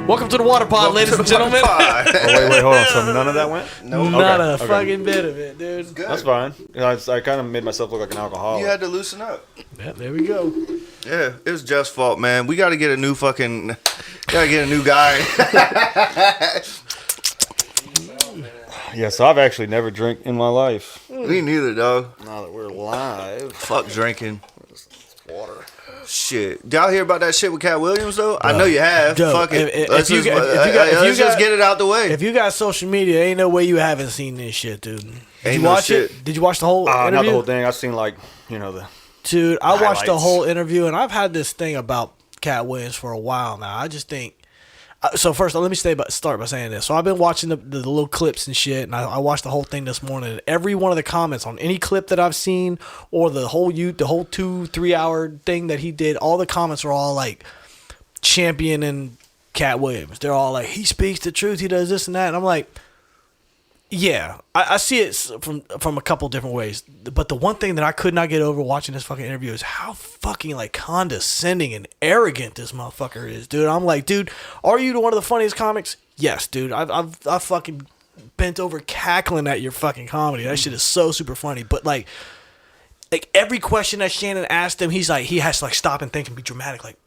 Welcome to the water pod, ladies and gentlemen. Wait, hold on. So none of that went? No, not a fucking bit of it, dude. Good. That's fine. You know, I kind of made myself look like an alcoholic. You had to loosen up. Yeah, there we go. Yeah, it was Jeff's fault, man. We got to get a new guy. Yeah, so I've actually never drank in my life. Me neither, dog. Now that we're live. Fuck drinking. Water. Shit. Did y'all hear about that shit with Cat Williams, though? I know you have. Dude, Fuck it. Let's just get it out the way. If you got social media, ain't no way you haven't seen this shit, dude. Did you no watch shit. it? Did you watch the whole interview? Not the whole thing. I've seen, like, you know, the Dude, I watched the highlights. whole interview, and I've had this thing about Cat Williams for a while now. I just think... So first, let me start by saying this. So I've been watching the little clips and shit, and I watched the whole thing this morning. And every one of the comments on any clip that I've seen, or the whole 2-3 hour thing that he did, all the comments are all like championing Cat Williams. They're all like, he speaks the truth, he does this and that. And I'm like, yeah, I see it from a couple different ways. But the one thing that I could not get over watching this fucking interview is how fucking like condescending and arrogant this motherfucker is, dude. I'm like, dude, are you one of the funniest comics? Yes, dude. I've fucking bent over cackling at your fucking comedy. That shit is so super funny. But like every question that Shannon asked him, he has to like stop and think and be dramatic, like,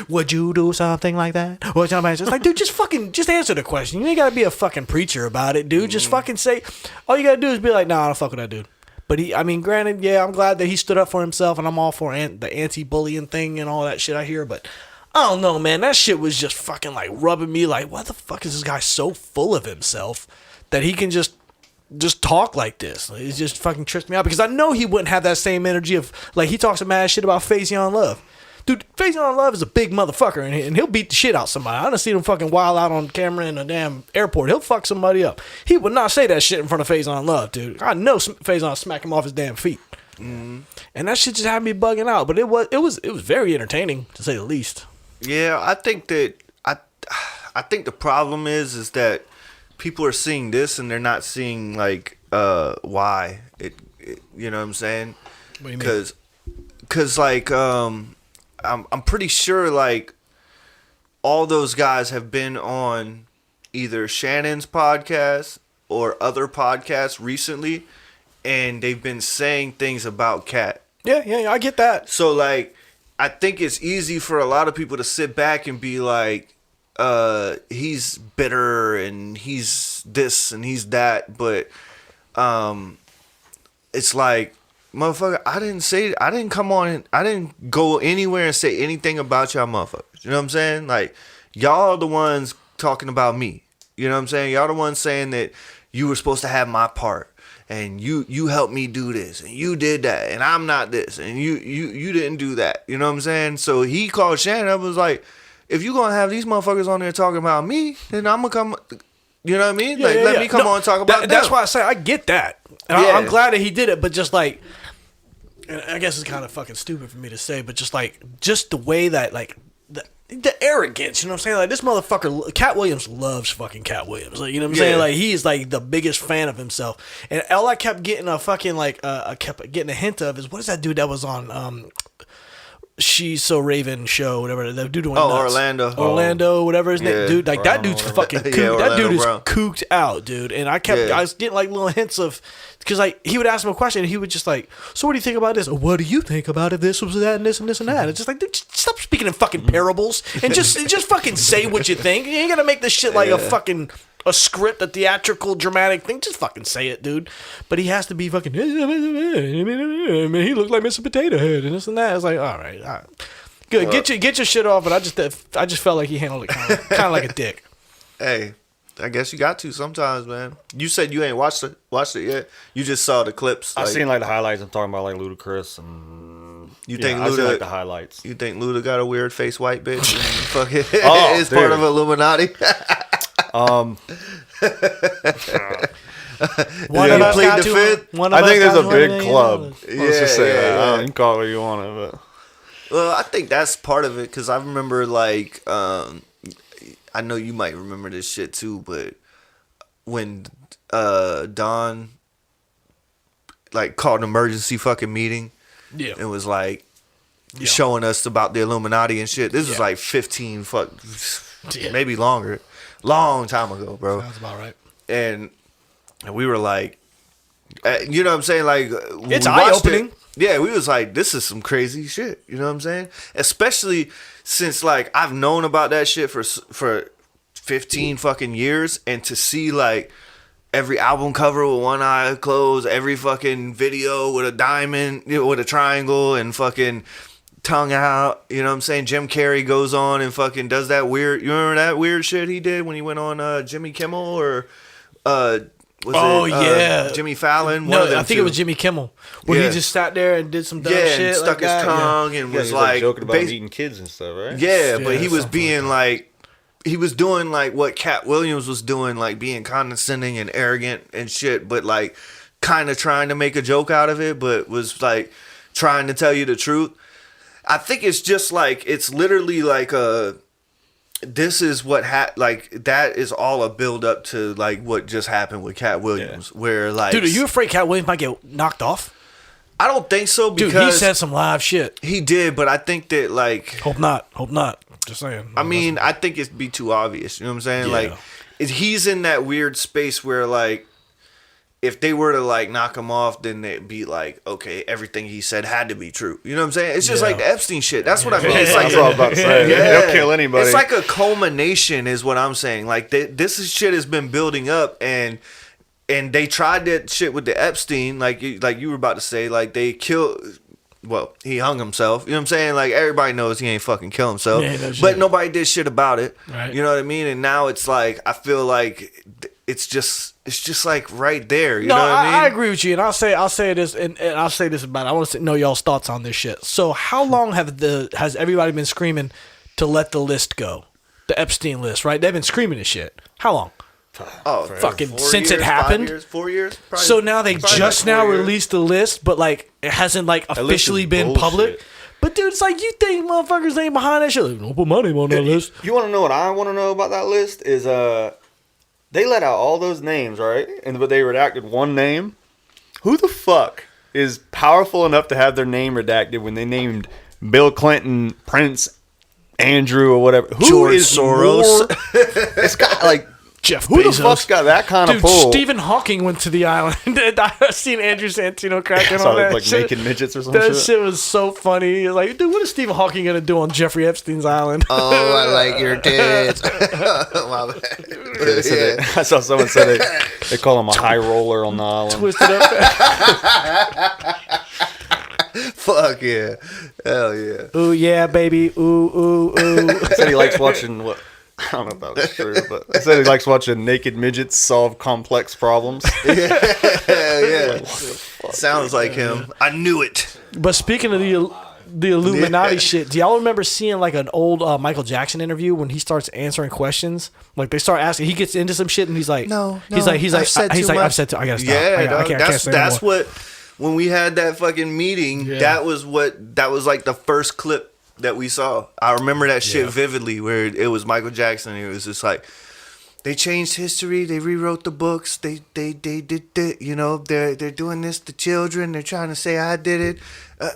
would you do something like that? It's like, dude, just answer the question. You ain't gotta be a fucking preacher about it, dude. Just fucking say, all you gotta do is be like, nah, I don't fuck with that dude. But granted, yeah, I'm glad that he stood up for himself, and I'm all for the anti-bullying thing and all that shit I hear, but I don't know, man. That shit was just fucking like rubbing me like, what the fuck is this guy so full of himself that he can just talk like this? It just fucking trips me out, because I know he wouldn't have that same energy of, like, he talks some mad shit about Faison Love. Dude, Faison Love is a big motherfucker, and he'll beat the shit out somebody. I done seen him fucking wild out on camera in a damn airport. He'll fuck somebody up. He would not say that shit in front of Faison Love, dude. I know Faison smack him off his damn feet. Mm-hmm. And that shit just had me bugging out. But it was very entertaining, to say the least. Yeah, I think that I think the problem is that people are seeing this and they're not seeing like why it you know what I'm saying? What do you mean? Because like I'm pretty sure like all those guys have been on either Shannon's podcast or other podcasts recently, and they've been saying things about Cat. Yeah, I get that. So like, I think it's easy for a lot of people to sit back and be like, he's bitter and he's this and he's that, but it's like, motherfucker, I didn't go anywhere and say anything about y'all motherfuckers. You know what I'm saying? Like, y'all are the ones talking about me. You know what I'm saying? Y'all the ones saying that you were supposed to have my part, and you helped me do this, and you did that, and I'm not this, and you didn't do that. You know what I'm saying? So he called Shannon up and was like, if you gonna have these motherfuckers on there talking about me, then I'm gonna come. You know what I mean? Yeah, like, let me come on and talk about that. That's why I say I get that. And I'm glad that he did it, but just like, and I guess it's kind of fucking stupid for me to say, but just the way that, like, the arrogance, you know what I'm saying? Like, this motherfucker, Cat Williams loves fucking Cat Williams. Like, you know what I'm saying? Like, he is, like, the biggest fan of himself. And all I kept getting a fucking, like, I kept getting a hint of is, what is that dude that was on, She's So Raven show, whatever. That dude went nuts. Orlando, whatever his name. Dude, like, that dude's fucking cooked. That dude is cooked out, dude. And I was getting, like, little hints of, because, like, he would ask him a question, and he would just, like, so what do you think about this? What do you think about if this was that and this and this and that? It's just like, dude, just stop speaking in fucking parables and just fucking say what you think. You ain't gonna make this shit like a script, a theatrical, dramatic thing. Just fucking say it, dude. But he has to be fucking, he looks like Mr. Potato Head and this and that. It's like, all right. Good. Get your shit off. But I just felt like he handled it kind of like a dick. Hey, I guess you got to sometimes, man. You said you ain't watched it yet. You just saw the clips. I've seen like the highlights. I'm talking about like Ludacris and Luda, I see like the highlights. You think Luda got a weird face white bitch and fucking is part of Illuminati? One of us plead the fifth. I think there's a big club. Let's just say that. You can call it what you want but. Well, I think that's part of it, because I remember, like, I know you might remember this shit too, but when Don, like, called an emergency fucking meeting, and was like showing us about the Illuminati and shit. This was like 15 maybe longer, long time ago, bro. Sounds about right. And we were like, you know what I'm saying? Like, it's eye-opening. Yeah, we was like, this is some crazy shit. You know what I'm saying? Especially since like I've known about that shit for 15 fucking years, and to see like every album cover with one eye closed, every fucking video with a diamond, with a triangle and fucking tongue out. You know what I'm saying? Jim Carrey goes on and fucking does that weird. You remember that weird shit he did when he went on Jimmy Kimmel or Jimmy Fallon? No, I think it was Jimmy Kimmel, where he just sat there and did some dumb shit, and stuck his tongue and was like joking about eating kids and stuff, right? Yeah, but he was being like he was doing like what Cat Williams was doing, like being condescending and arrogant and shit, but like kind of trying to make a joke out of it, but was like trying to tell you the truth. I think it's just like, it's literally like this is what like that is all a build up to like what just happened with Cat Williams, where like, dude, are you afraid Cat Williams might get knocked off? I don't think so, because dude, he said some live shit. He did, but I think that like, hope not. Just saying. I mean, I think it'd be too obvious. You know what I'm saying? Yeah. Like, he's in that weird space where like, if they were to like knock him off, then they'd be like, okay, everything he said had to be true. You know what I'm saying? It's just like the Epstein shit. That's what I mean. It's like that's what I was about to say. They'll kill anybody. It's like a culmination, is what I'm saying. Like this shit has been building up, and they tried that shit with the Epstein, like you were about to say, like they killed. Well, he hung himself. You know what I'm saying? Like, everybody knows he ain't fucking kill himself. But nobody did shit about it. Right. You know what I mean? And now it's like, I feel like it's just like right there. You know what I mean? I agree with you. And I'll say this, and I'll say this about it. I want to know y'all's thoughts on this shit. So how long has everybody been screaming to let the list go? The Epstein list, right? They've been screaming this shit. How long? Oh, fucking since it happened. 4 years. Probably, so now they just now released the list, but like it hasn't like officially been public. But dude, it's like, you think motherfuckers ain't behind that shit? Like, don't put my name on that list. You want to know what I want to know about that list? Is they let out all those names, right? But they redacted one name. Who the fuck is powerful enough to have their name redacted when they named Bill Clinton, Prince Andrew, or whatever? Who George is Soros? It's got like. Jeff Who Bezos. the fuck's got that kind of pull? Stephen Hawking went to the island. I've seen Andrew Santino cracking on that like shit. naked midgets or something. That shit was so funny. Like, dude, what is Stephen Hawking gonna do on Jeffrey Epstein's island? Oh, I like your tits. My bad. I saw someone say they call him a high roller on the island. Twisted up. Fuck yeah. Hell yeah. Ooh, yeah, baby. Ooh. Said he likes watching what? I don't know if that was true, but I said he likes watching naked midgets solve complex problems. Yeah. Sounds like him. I knew it. But speaking of the Illuminati shit, do y'all remember seeing like an old Michael Jackson interview when he starts answering questions? Like they start asking, he gets into some shit and he's like, he's like, I've said too. I gotta stop. Yeah, I can't say that's anymore. what. When we had that fucking meeting, that was like the first clip that we saw. I remember that shit vividly, where it was Michael Jackson. It was just like, they changed history, they rewrote the books, they did, you know, they're doing this to children, they're trying to say I did it,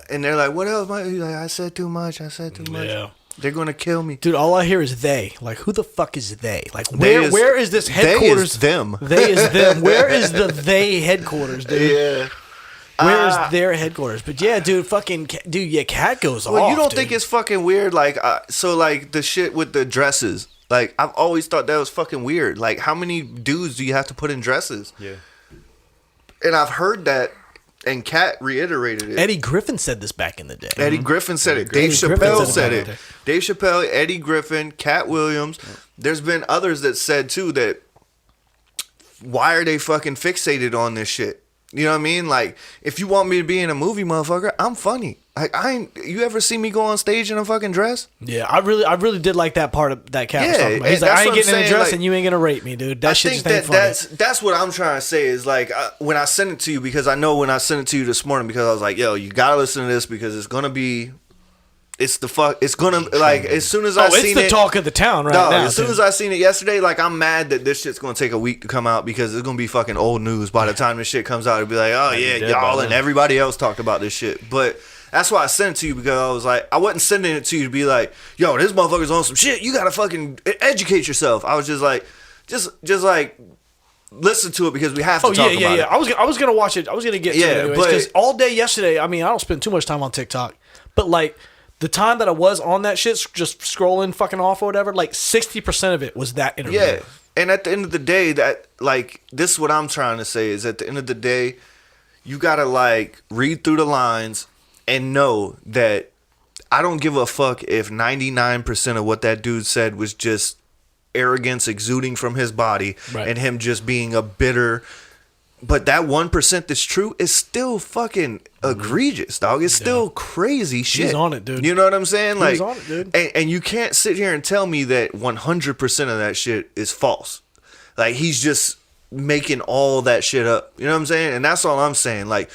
and they're like, what else? He's like, I said too much. Yeah. They're gonna kill me, dude. All I hear is they. Like, who the fuck is they? Like, where is this headquarters? They is them. They is them. Where is the they headquarters, dude? Yeah. Where is their headquarters? But yeah, dude, Cat goes off. Well, you don't think it's fucking weird? Like, so like the shit with the dresses. Like, I've always thought that was fucking weird. Like, how many dudes do you have to put in dresses? Yeah. And I've heard that, and Cat reiterated it. Eddie Griffin said this back in the day. Eddie Griffin said it. Dave Chappelle said it. Dave Chappelle, Eddie Griffin, Cat Williams. There's been others that said too that, why are they fucking fixated on this shit? You know what I mean? Like, if you want me to be in a movie, motherfucker, I'm funny. I ain't. You ever see me go on stage in a fucking dress? Yeah, I really did like that part of that Cat was talking about. He's like, I ain't getting in a dress, like, and you ain't gonna rape me, dude. That shit just ain't funny. That's what I'm trying to say is like, when I sent it to you, because I know when I sent it to you this morning, because I was like, yo, you gotta listen to this because it's gonna be. It's gonna, like, as soon as I seen it. It's the talk of the town right now. As soon as I seen it yesterday, like, I'm mad that this shit's gonna take a week to come out because it's gonna be fucking old news by the time this shit comes out. It'll be like, oh yeah, y'all and everybody else talked about this shit. But That's why I sent it to you, because I was like, I wasn't sending it to you to be like, yo, this motherfucker's on some shit. You gotta fucking educate yourself. I was just like, just like, listen to it because we have to talk about it. I was gonna watch it. I was gonna get to it anyways, because all day yesterday. I mean, I don't spend too much time on TikTok, but like the time that I was on that shit, just scrolling fucking off or whatever, like 60% of it was that interview. Yeah, and at the end of the day, that like this is what I'm trying to say is at the end of the day, you gotta like read through the lines and know that I don't give a fuck if 99% of what that dude said was just arrogance exuding from his body and him just being a bitter. But that 1% that's true is still fucking egregious, dog. It's still crazy shit. He's on it, dude. You know what I'm saying? Like, he's on it, dude. And you can't sit here and tell me that 100% of that shit is false. Like, he's just making all that shit up. You know what I'm saying? And that's all I'm saying. Like,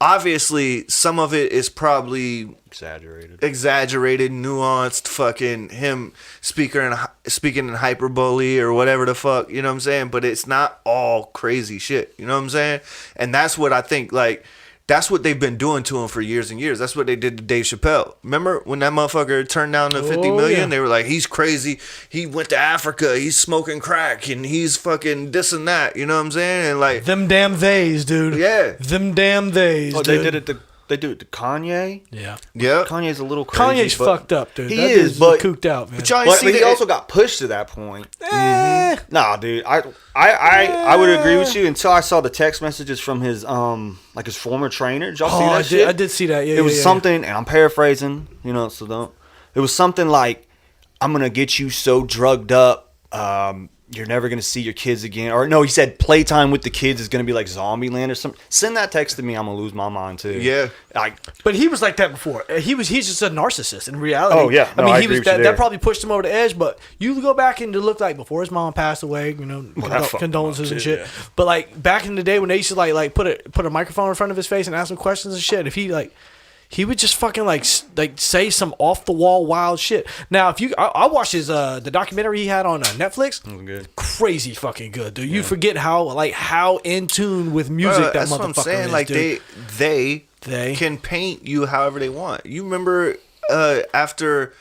obviously, some of it is probably exaggerated, nuanced, fucking him speaking in hyperbole or whatever the fuck, you know what I'm saying? But it's not all crazy shit, you know what I'm saying? And that's what I think, like, that's what they've been doing to him for years and years. That's what they did to Dave Chappelle. Remember when that motherfucker turned down the 50 million? Yeah. They were like, he's crazy. He went to Africa. He's smoking crack and he's fucking this and that. You know what I'm saying? And like them damn theys, dude. Yeah. Them damn theys. Oh, dude. They do it to Kanye. Yeah. Kanye's a little crazy. Kanye's fucked up, dude. He that is, but cooked out, man. But he also got pushed to that point. Nah, dude. I would agree with you until I saw the text messages from his like his former trainer. Did y'all see that shit? I did see that. Yeah, it was something, and I'm paraphrasing. You know, so don't. It was something like, "I'm gonna get you so drugged up, you're never gonna see your kids again." Or no, he said playtime with the kids is gonna be like Zombieland or something. Send that text to me. I'm gonna lose my mind too. Yeah. But he was like that before. He's just a narcissist in reality. Oh yeah. No, I mean, he was that probably pushed him over the edge. But you go back and look like before his mom passed away, you know, condolences and shit. Yeah. But like back in the day when they used to like put a microphone in front of his face and ask him questions and shit, if he would just fucking like say some off the wall wild shit. Now, if I watched his the documentary he had on Netflix. Good. Crazy fucking good, dude. You forget how in tune with music that motherfucker what I'm saying. is, like dude. They can paint you however they want. You remember after.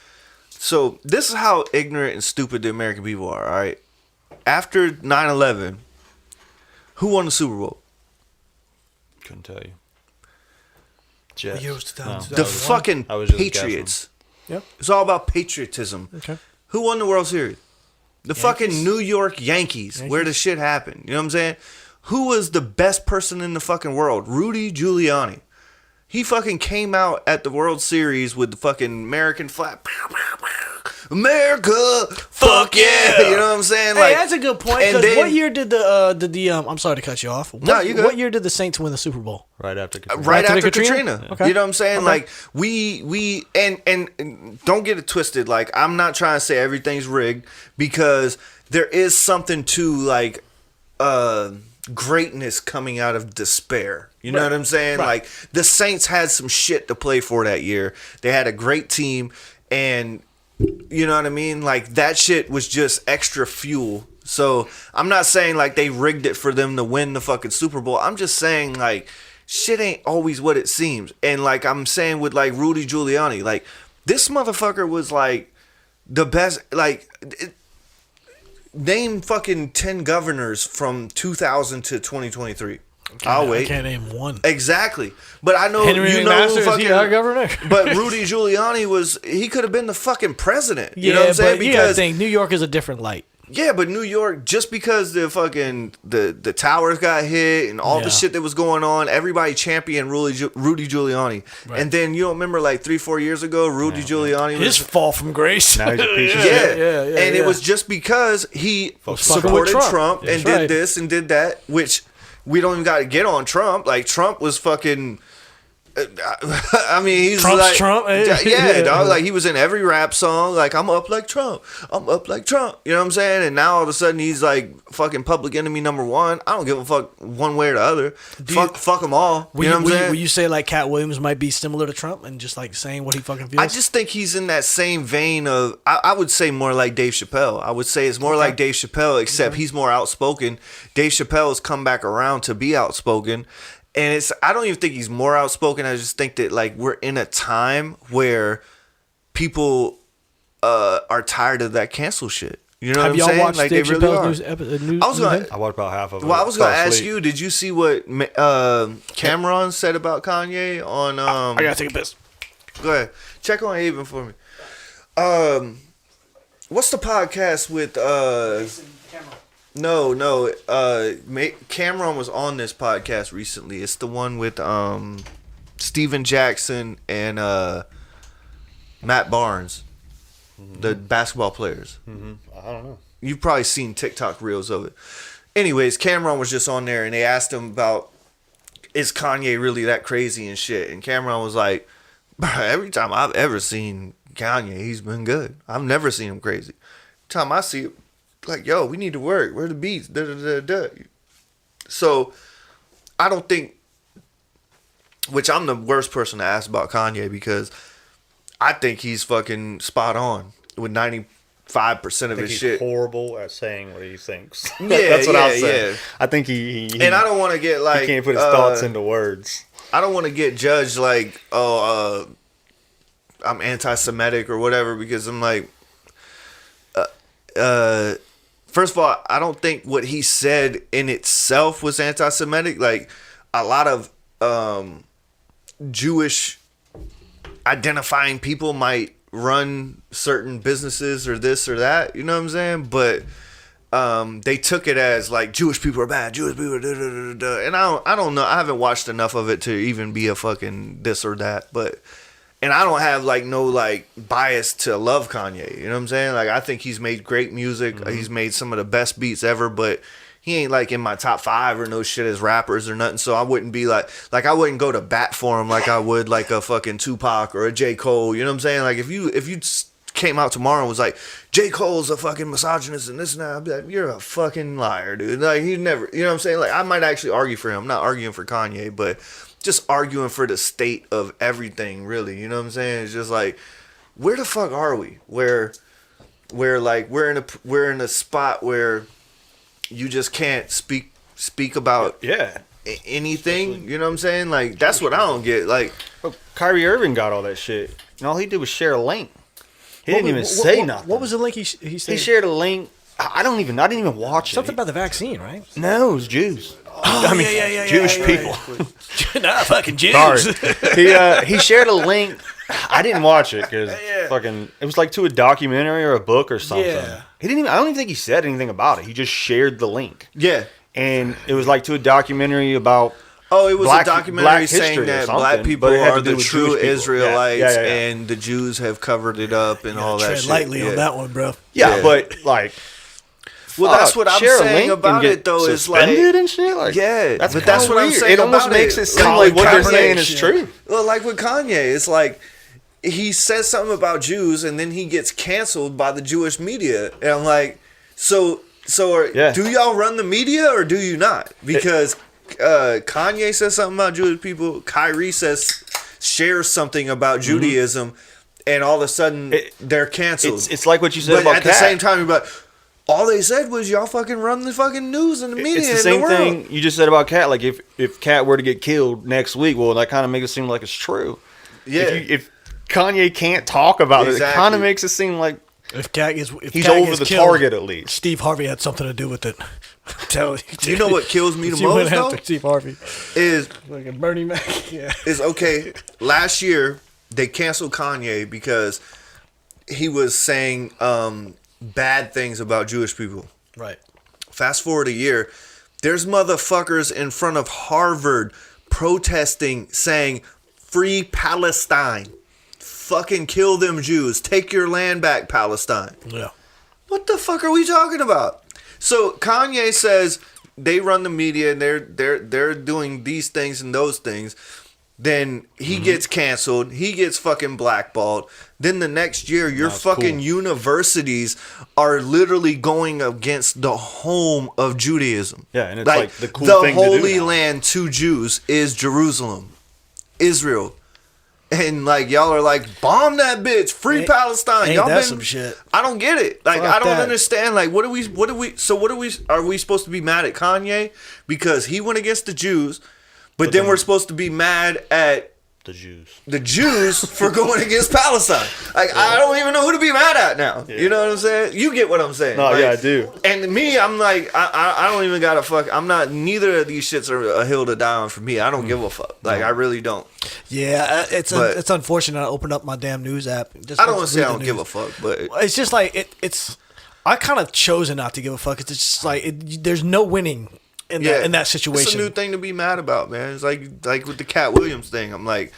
So this is how ignorant and stupid the American people are. All right. After 9/11, who won the Super Bowl? Couldn't tell you. The fucking Patriots. Yep. It's all about patriotism. Okay. Who won the World Series? The fucking New York Yankees, where the shit happened. You know what I'm saying? Who was the best person in the fucking world? Rudy Giuliani. He fucking came out at the World Series with the fucking American flag. America, fuck yeah! You know what I'm saying? Hey, that's a good point. Because what year did the I'm sorry to cut you off. What year did the Saints win the Super Bowl? Right after Katrina. Right after Katrina. Okay. You know what I'm saying? Okay. Like we and don't get it twisted. Like I'm not trying to say everything's rigged, because there is something to like greatness coming out of despair. You know what I'm saying? Like the Saints had some shit to play for that year. They had a great team, and you know what I mean? Like that shit was just extra fuel. So I'm not saying like they rigged it for them to win the fucking Super Bowl. I'm just saying like shit ain't always what it seems. And like I'm saying with like Rudy Giuliani, like this motherfucker was like the best. Like name fucking 10 governors from 2000 to 2023. I'll wait. I can't name one. Exactly. But I know Henry McMaster, fucking, is he our governor? But Rudy Giuliani he could have been the fucking president. You Yeah, know what I'm saying? but you gotta think New York is a different light. Yeah, but New York, just because the fucking the towers got hit and all the shit that was going on, everybody championed Rudy Giuliani. Right. And then you don't remember like 3-4 years ago, Rudy Giuliani his fall from grace. Now he's a piece of shit. And it was just because he supported Trump and did this and did that, which we don't even got to get on Trump. Like Trump was fucking. I mean, he's Trump's like Trump. Yeah, dog. Like he was in every rap song. Like I'm up like Trump. I'm up like Trump. You know what I'm saying? And now all of a sudden he's like fucking public enemy #1. I don't give a fuck one way or the other. Fuck them all. You know what I'm saying? Will you say like Cat Williams might be similar to Trump and just like saying what he fucking feels? I just think he's in that same vein of. I would say more like Dave Chappelle. I would say it's more like Dave Chappelle, except he's more outspoken. Dave Chappelle has come back around to be outspoken. And I don't even think he's more outspoken. I just think that like we're in a time where people are tired of that cancel shit. You know Have what I'm y'all saying? watched Like Dave they really are. Chappelle's new I was gonna, I watched about half of it. well, I was gonna Fell ask asleep. you. Did you see what Cameron said about Kanye on? I gotta take a piss. Go ahead. Check on Haven for me. What's the podcast with No. Cameron was on this podcast recently. It's the one with Steven Jackson and Matt Barnes, the basketball players. I don't know. You've probably seen TikTok reels of it. Anyways, Cameron was just on there and they asked him about, is Kanye really that crazy and shit? And Cameron was like, bro, every time I've ever seen Kanye, he's been good. I've never seen him crazy. Every time I see it, like, yo, we need to work. Where are the beats? Da, da, da, da. So I don't think, which I'm the worst person to ask about Kanye because I think he's fucking spot on with 95% of his He's shit. horrible at saying what he thinks. Yeah, That's what I'll yeah, say. yeah. I think he And I don't want to get like he can't put his thoughts into words. I don't want to get judged like, I'm anti-Semitic or whatever because I'm like, first of all, I don't think what he said in itself was anti-Semitic. Like a lot of Jewish identifying people might run certain businesses or this or that, you know what I'm saying? But they took it as like Jewish people are bad, Jewish people are da, da, da, da. And I don't know. I haven't watched enough of it to even be a fucking this or that. But and I don't have like no like bias to love Kanye. You know what I'm saying? Like I think he's made great music. Mm-hmm. He's made some of the best beats ever, but he ain't like in my top 5 or no shit as rappers or nothing. So I wouldn't be like I wouldn't go to bat for him like I would like a fucking Tupac or a J. Cole. You know what I'm saying? Like if you came out tomorrow and was like, J. Cole's a fucking misogynist and this and that, I'd be like, you're a fucking liar, dude. Like he never, you know what I'm saying? Like I might actually argue for him. I'm not arguing for Kanye, but just arguing for the state of everything, really. You know what I'm saying? It's just like, where the fuck are we? Where like we're in a spot where you just can't speak about anything. You know what I'm saying? Like that's what I don't get. Like Kyrie Irving got all that shit, and all he did was share a link. He didn't even say nothing. What was the link he said? He shared a link. I didn't even watch Something it. about the vaccine, right? No, it was Jews. I mean, Jewish people. Nah, fucking Jews. Sorry. He shared a link. I didn't watch it because fucking it was like to a documentary or a book or something. Yeah. He didn't even. I don't even think he said anything about it. He just shared the link. yeah. And it was like to a documentary about. Oh, it was Black- a documentary black saying history or that something, black people but it had are to do the with true Jewish people. Israelites, Yeah. and the Jews have covered it up and all that Tread shit. lightly Yeah. on that one, bro. Yeah, but like. Well, that's what I'm share a saying link about and get it, though. Is like, suspended and shit. Like, yeah, that's but that's kinda what I'm weird. saying. It almost about makes it seem Like like what they're Kanye saying is shit. true. Well, like with Kanye, it's like he says something about Jews and then he gets canceled by the Jewish media, and I'm like, so do y'all run the media or do you not? Because Kanye says something about Jewish people, Kyrie shares something about Judaism, and all of a sudden they're canceled. It's like what you said But about at the same time, you're like, all they said was y'all fucking run the fucking news and the media. It's the in same the world. thing you just said about Cat. Like if Cat were to get killed next week, well, that kind of makes it seem like it's true. Yeah. If Kanye can't talk about it, it Exactly. kind of makes it seem like If he's Cat over gets the killed, target at least. Steve Harvey had something to do with it. I'm telling you. You know what kills me the You went most though? after Steve Harvey. Is Like a Bernie Mac. Yeah. okay. Last year they canceled Kanye because he was saying bad things about Jewish people. Right. Fast forward a year, there's motherfuckers in front of Harvard protesting, saying, "Free Palestine, fucking kill them Jews, take your land back, Palestine." Yeah. What the fuck are we talking about? So Kanye says they run the media and they're doing these things and those things. Then he gets canceled. He gets fucking blackballed. Then the next year, your fucking universities are literally going against the home of Judaism. Yeah, and it's like the cool thing to do Holy now. Land to Jews is Jerusalem, Israel. And like y'all are like, bomb that bitch, free Palestine. Ain't Y'all that been some shit? I don't get it. Like Fuck I don't that. understand. Like what are we are we supposed to be mad at Kanye because he went against the Jews, But then we're supposed to be mad at the Jews for going against Palestine. Like, I don't even know who to be mad at now. Yeah. You know what I'm saying? You get what I'm saying. No, like, yeah, I do. And me, I'm like, I don't even gotta fuck. I'm not, neither of these shits are a hill to die on for me. I don't give a fuck. Like, I really don't. Yeah, it's unfortunate I opened up my damn news app. I don't want to say I don't give a fuck, but it's just like, it's I kind of chosen not to give a fuck. It's just like, there's no winning in that situation. It's a new thing to be mad about, man. It's like with the Cat Williams thing. I'm like,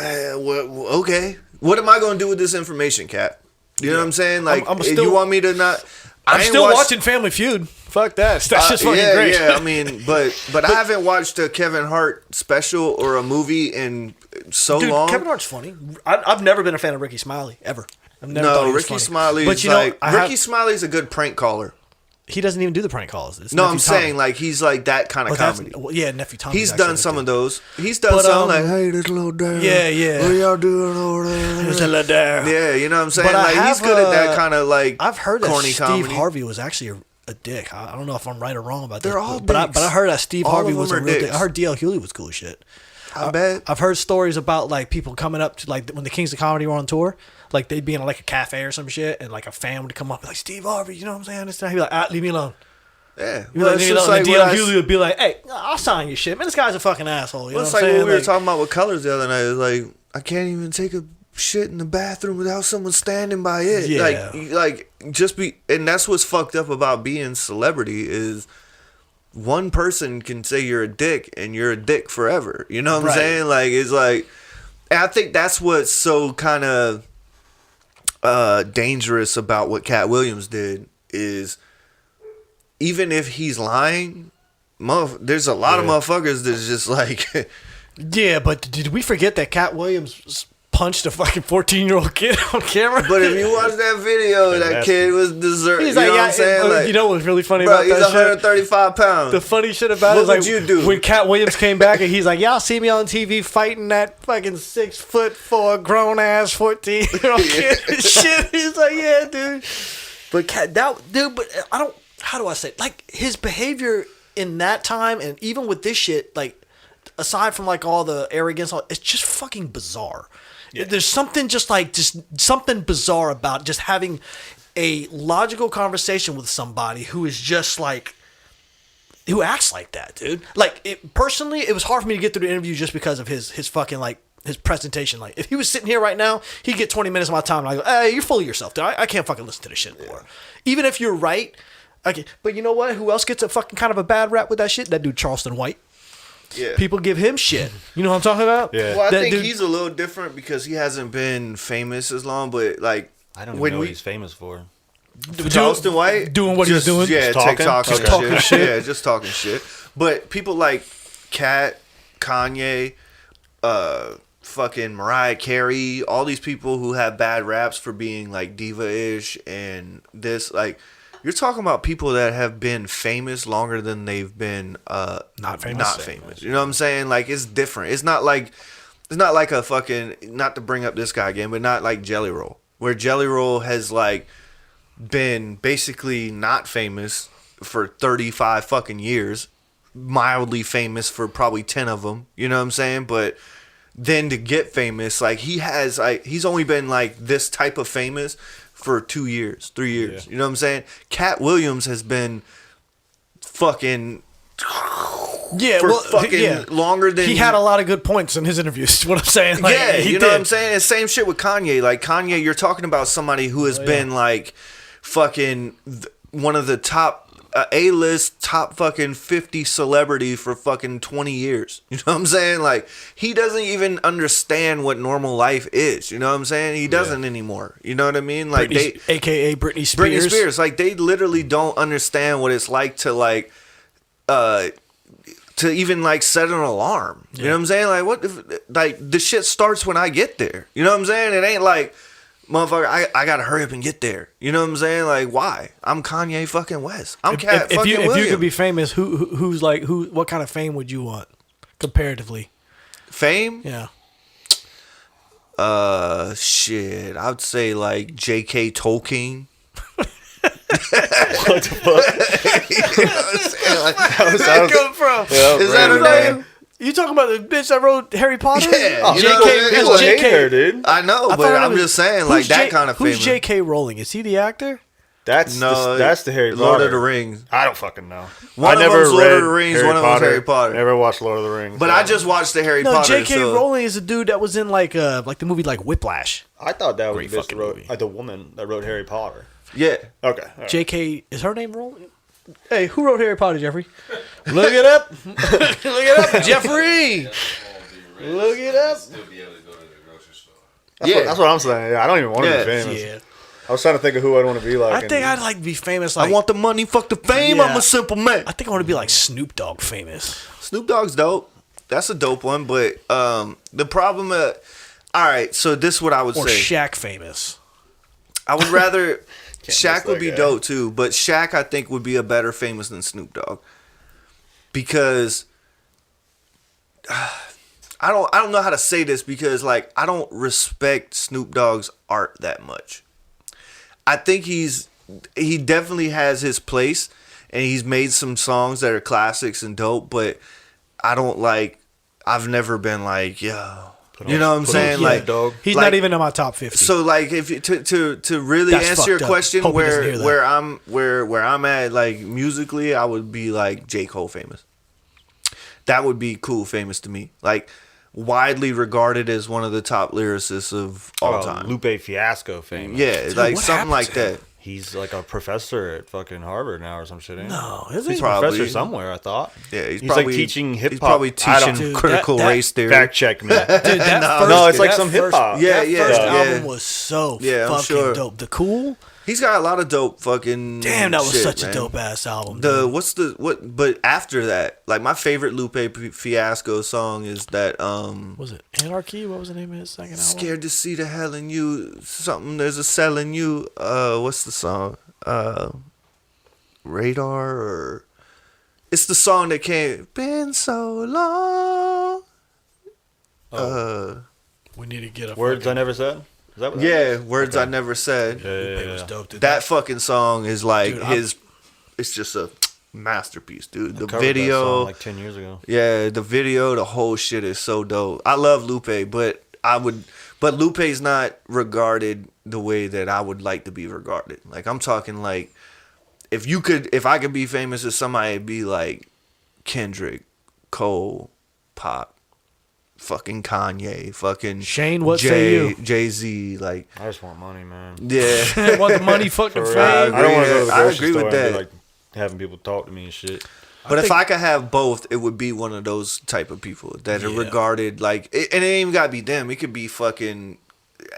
okay, what am I going to do with this information, Cat? You know what I'm saying? Like, I'm still, you want me to not? I'm still watching Family Feud. Fuck that. That's just fucking great. Yeah, I mean, but I haven't watched a Kevin Hart special or a movie in so long. Kevin Hart's funny. I've never been a fan of Ricky Smiley ever. I've never thought he was Ricky funny. Smiley. But is like Ricky Smiley's a good prank caller. He doesn't even do the prank calls. It's no, Nephew I'm Tommy. saying like he's like that kind of comedy. Yeah, Nephew Tommy. He's done some of those. He's done some like, hey, this little dad. Yeah. What y'all doing over there? There's a little dad. Yeah, you know what I'm saying? But like he's good at that kind of like. I've heard that corny Steve comedy. Harvey was actually a dick. I don't know if I'm right or wrong about that. They're all but dicks. I heard that Steve All Harvey of was a them are real dick. dicks. I heard D.L. Hewley was cool as shit. I bet. I've heard stories about like people coming up to like when the Kings of Comedy were on tour, like they'd be in like a cafe or some shit, and like a fan would come up and be like, Steve Harvey, you know what I'm saying? This time he'd be like, leave me alone. Yeah. Well, D.L. Hewley would be like, hey, I'll sign your shit. Man, this guy's a fucking asshole. You know it's what I'm like saying? what we were talking about with Colors the other night. It's like, I can't even take a shit in the bathroom without someone standing by it. Yeah. Like just be, and that's what's fucked up about being celebrity is one person can say you're a dick and you're a dick forever. You know what I'm saying? Like, it's like, and I think that's what's so kind of dangerous about what Cat Williams did is even if he's lying, there's a lot of motherfuckers that's just like... Yeah, but did we forget that Cat Williams punched a fucking 14-year-old kid on camera? But if you watch that video, that kid was deserved. He's like, you know what I'm saying? Like, you know what's really funny bro, about that he's shit? 135 pounds. The funny shit about What it is like would you do? when Cat Williams came back and he's like, y'all see me on TV fighting that fucking 6'4" grown ass 14-year-old kid and shit. He's like, yeah, dude. But but I don't. How do I say it? Like his behavior in that time and even with this shit, like aside from like all the arrogance, it's just fucking bizarre. Yeah. There's something just something bizarre about just having a logical conversation with somebody who is just like, who acts like that, dude. Like personally, it was hard for me to get through the interview just because of his fucking like his presentation. Like if he was sitting here right now, he'd get 20 minutes of my time and I go, hey, you're full of yourself, dude. I can't fucking listen to this shit anymore. Even if you're right. Okay, but you know what? Who else gets a fucking kind of a bad rap with that shit? That dude Charleston White. Yeah. People give him shit. You know what I'm talking about? Yeah. Well, I That think dude- he's a little different because he hasn't been famous as long, but like... I don't even know what he's famous for. Charleston White? Doing what he's doing? Yeah, Just talking? TikTok and Okay. Talking shit. Yeah, just talking shit. But people like Kat, Kanye, fucking Mariah Carey, all these people who have bad raps for being like diva-ish and this, like... You're talking about people that have been famous longer than they've been Not famous. You know what I'm saying? Like it's different. It's not like a fucking, not to bring up this guy again, but not like Jelly Roll, where Jelly Roll has like been basically not famous for 35 fucking years, mildly famous for probably 10 of them. You know what I'm saying? But then to get famous, like he's only been like this type of famous for 2 years, 3 years. Yeah. You know what I'm saying? Cat Williams has been fucking longer than... He had a lot of good points in his interviews, what I'm saying. Like, yeah, he you know did. what I'm saying? It's same shit with Kanye. Like Kanye, you're talking about somebody who has been like fucking one of the top A-list top fucking 50 celebrity for fucking 20 years. You know what I'm saying? Like he doesn't even understand what normal life is. You know what I'm saying? He doesn't anymore. You know what I mean? Like AKA Britney Spears. Britney Spears. Like they literally don't understand what it's like to like to even like set an alarm. You know what I'm saying? Like what if, like the shit starts when I get there. You know what I'm saying? It ain't like motherfucker, I gotta hurry up and get there. You know what I'm saying? Like, why? I'm Kanye fucking West. I'm Cat fucking Williams. If you could be famous, what kind of fame would you want comparatively? Fame? Yeah. Shit. I'd say like J.K. Tolkien. What the fuck? You know what I'm saying? Like, Where'd that come from? Yeah, is that her random. name? You talking about the bitch that wrote Harry Potter? Yeah, Oh, you know what I'm saying? People hate JK. her, dude. I know, I but thought her I'm name just was- saying, like, that kind of famous. Who's J.K. Rowling? Is he the actor? That's the Harry Lord Potter. of the Rings. I don't fucking know. One I of never them's Lord read of the Rings, one of them's Harry Potter. Never watched Lord of the Rings. But so. I just watched the Harry No, Potter. J.K. so Rowling is a dude that was in like the movie like Whiplash. I thought that was Great the bitch fucking that wrote, movie. the woman that wrote Harry Potter. yeah, Okay. all right. J.K. is her name Rowling? Hey, who wrote Harry Potter, Jeffrey? Look it up. Look it up, Jeffrey. Look it up. Still be able to go to the grocery store. That's what I'm saying. Yeah, I don't even want to Yeah. be famous. Yeah. I was trying to think of who I'd want to be like. I think I'd like to be famous. Like I want the money, fuck the fame. Yeah. I'm a simple man. I think I want to be like Snoop Dogg famous. Snoop Dogg's dope. That's a dope one, but the problem. All right, so this is what I would Or say. Shaq famous. I would rather Shaq miss would that be guy. dope too, but Shaq I think would be a better famous than Snoop Dogg because I don't know how to say this because like I don't respect Snoop Dogg's art that much. I think he definitely has his place and he's made some songs that are classics and dope, but I've never been like, yo. You know what I'm saying? on Like, dog. He's like- not even in my top 50. so like if you, to really That's answer your fucked up. question Hope he doesn't hear that. where I'm at like musically, I would be like J. Cole famous. That would be cool famous to me. Like widely regarded as one of the top lyricists of all time. Lupe Fiasco famous. Yeah, Dude, like what something happened like to him? that. He's like a professor at fucking Harvard now or some shit. Ain't he? no, is He's he? probably- Professor somewhere, I thought. Yeah, he's He's probably like teaching hip He's hop. probably I don't- teaching Dude, critical that- race theory. Fact check me. Dude, that No, first, it's like that some first- hip-hop. Yeah, that yeah, first yeah. album was so Yeah, I'm fucking sure. dope. The Cool? He's got a lot of dope fucking. Damn, that was shit, such man. a dope ass album. The dude. But after that, like my favorite Lupe Fiasco song is that Was it Anarchy? What was the name of his second album? Scared to see the hell in you. Something there's a cell in you. What's the song? Radar or it's the song that came. Been so long. We need to get a Words I fucking, never said. Is that what that Yeah, words I never said. is? Yeah, It yeah, was yeah. dope, dude. That fucking song is like Dude, his. It's just a masterpiece, dude. The Covered that video, song like 10 years ago. yeah, the video, the whole shit is so dope. I love Lupe, but Lupe's not regarded the way that I would like to be regarded. Like I'm talking like if I could be famous as somebody, it'd be like Kendrick, Cole, Pop, fucking Kanye, fucking Shayne, what say you? Jay-Z, like I just want money, man. yeah. Want the money, fucking For real. fame. I don't want to go to the I grocery agree with store and be that. like having people talk to me and shit. But if think- I could have both, it would be one of those type of people that are Yeah. regarded like, and it ain't even gotta be them. It could be fucking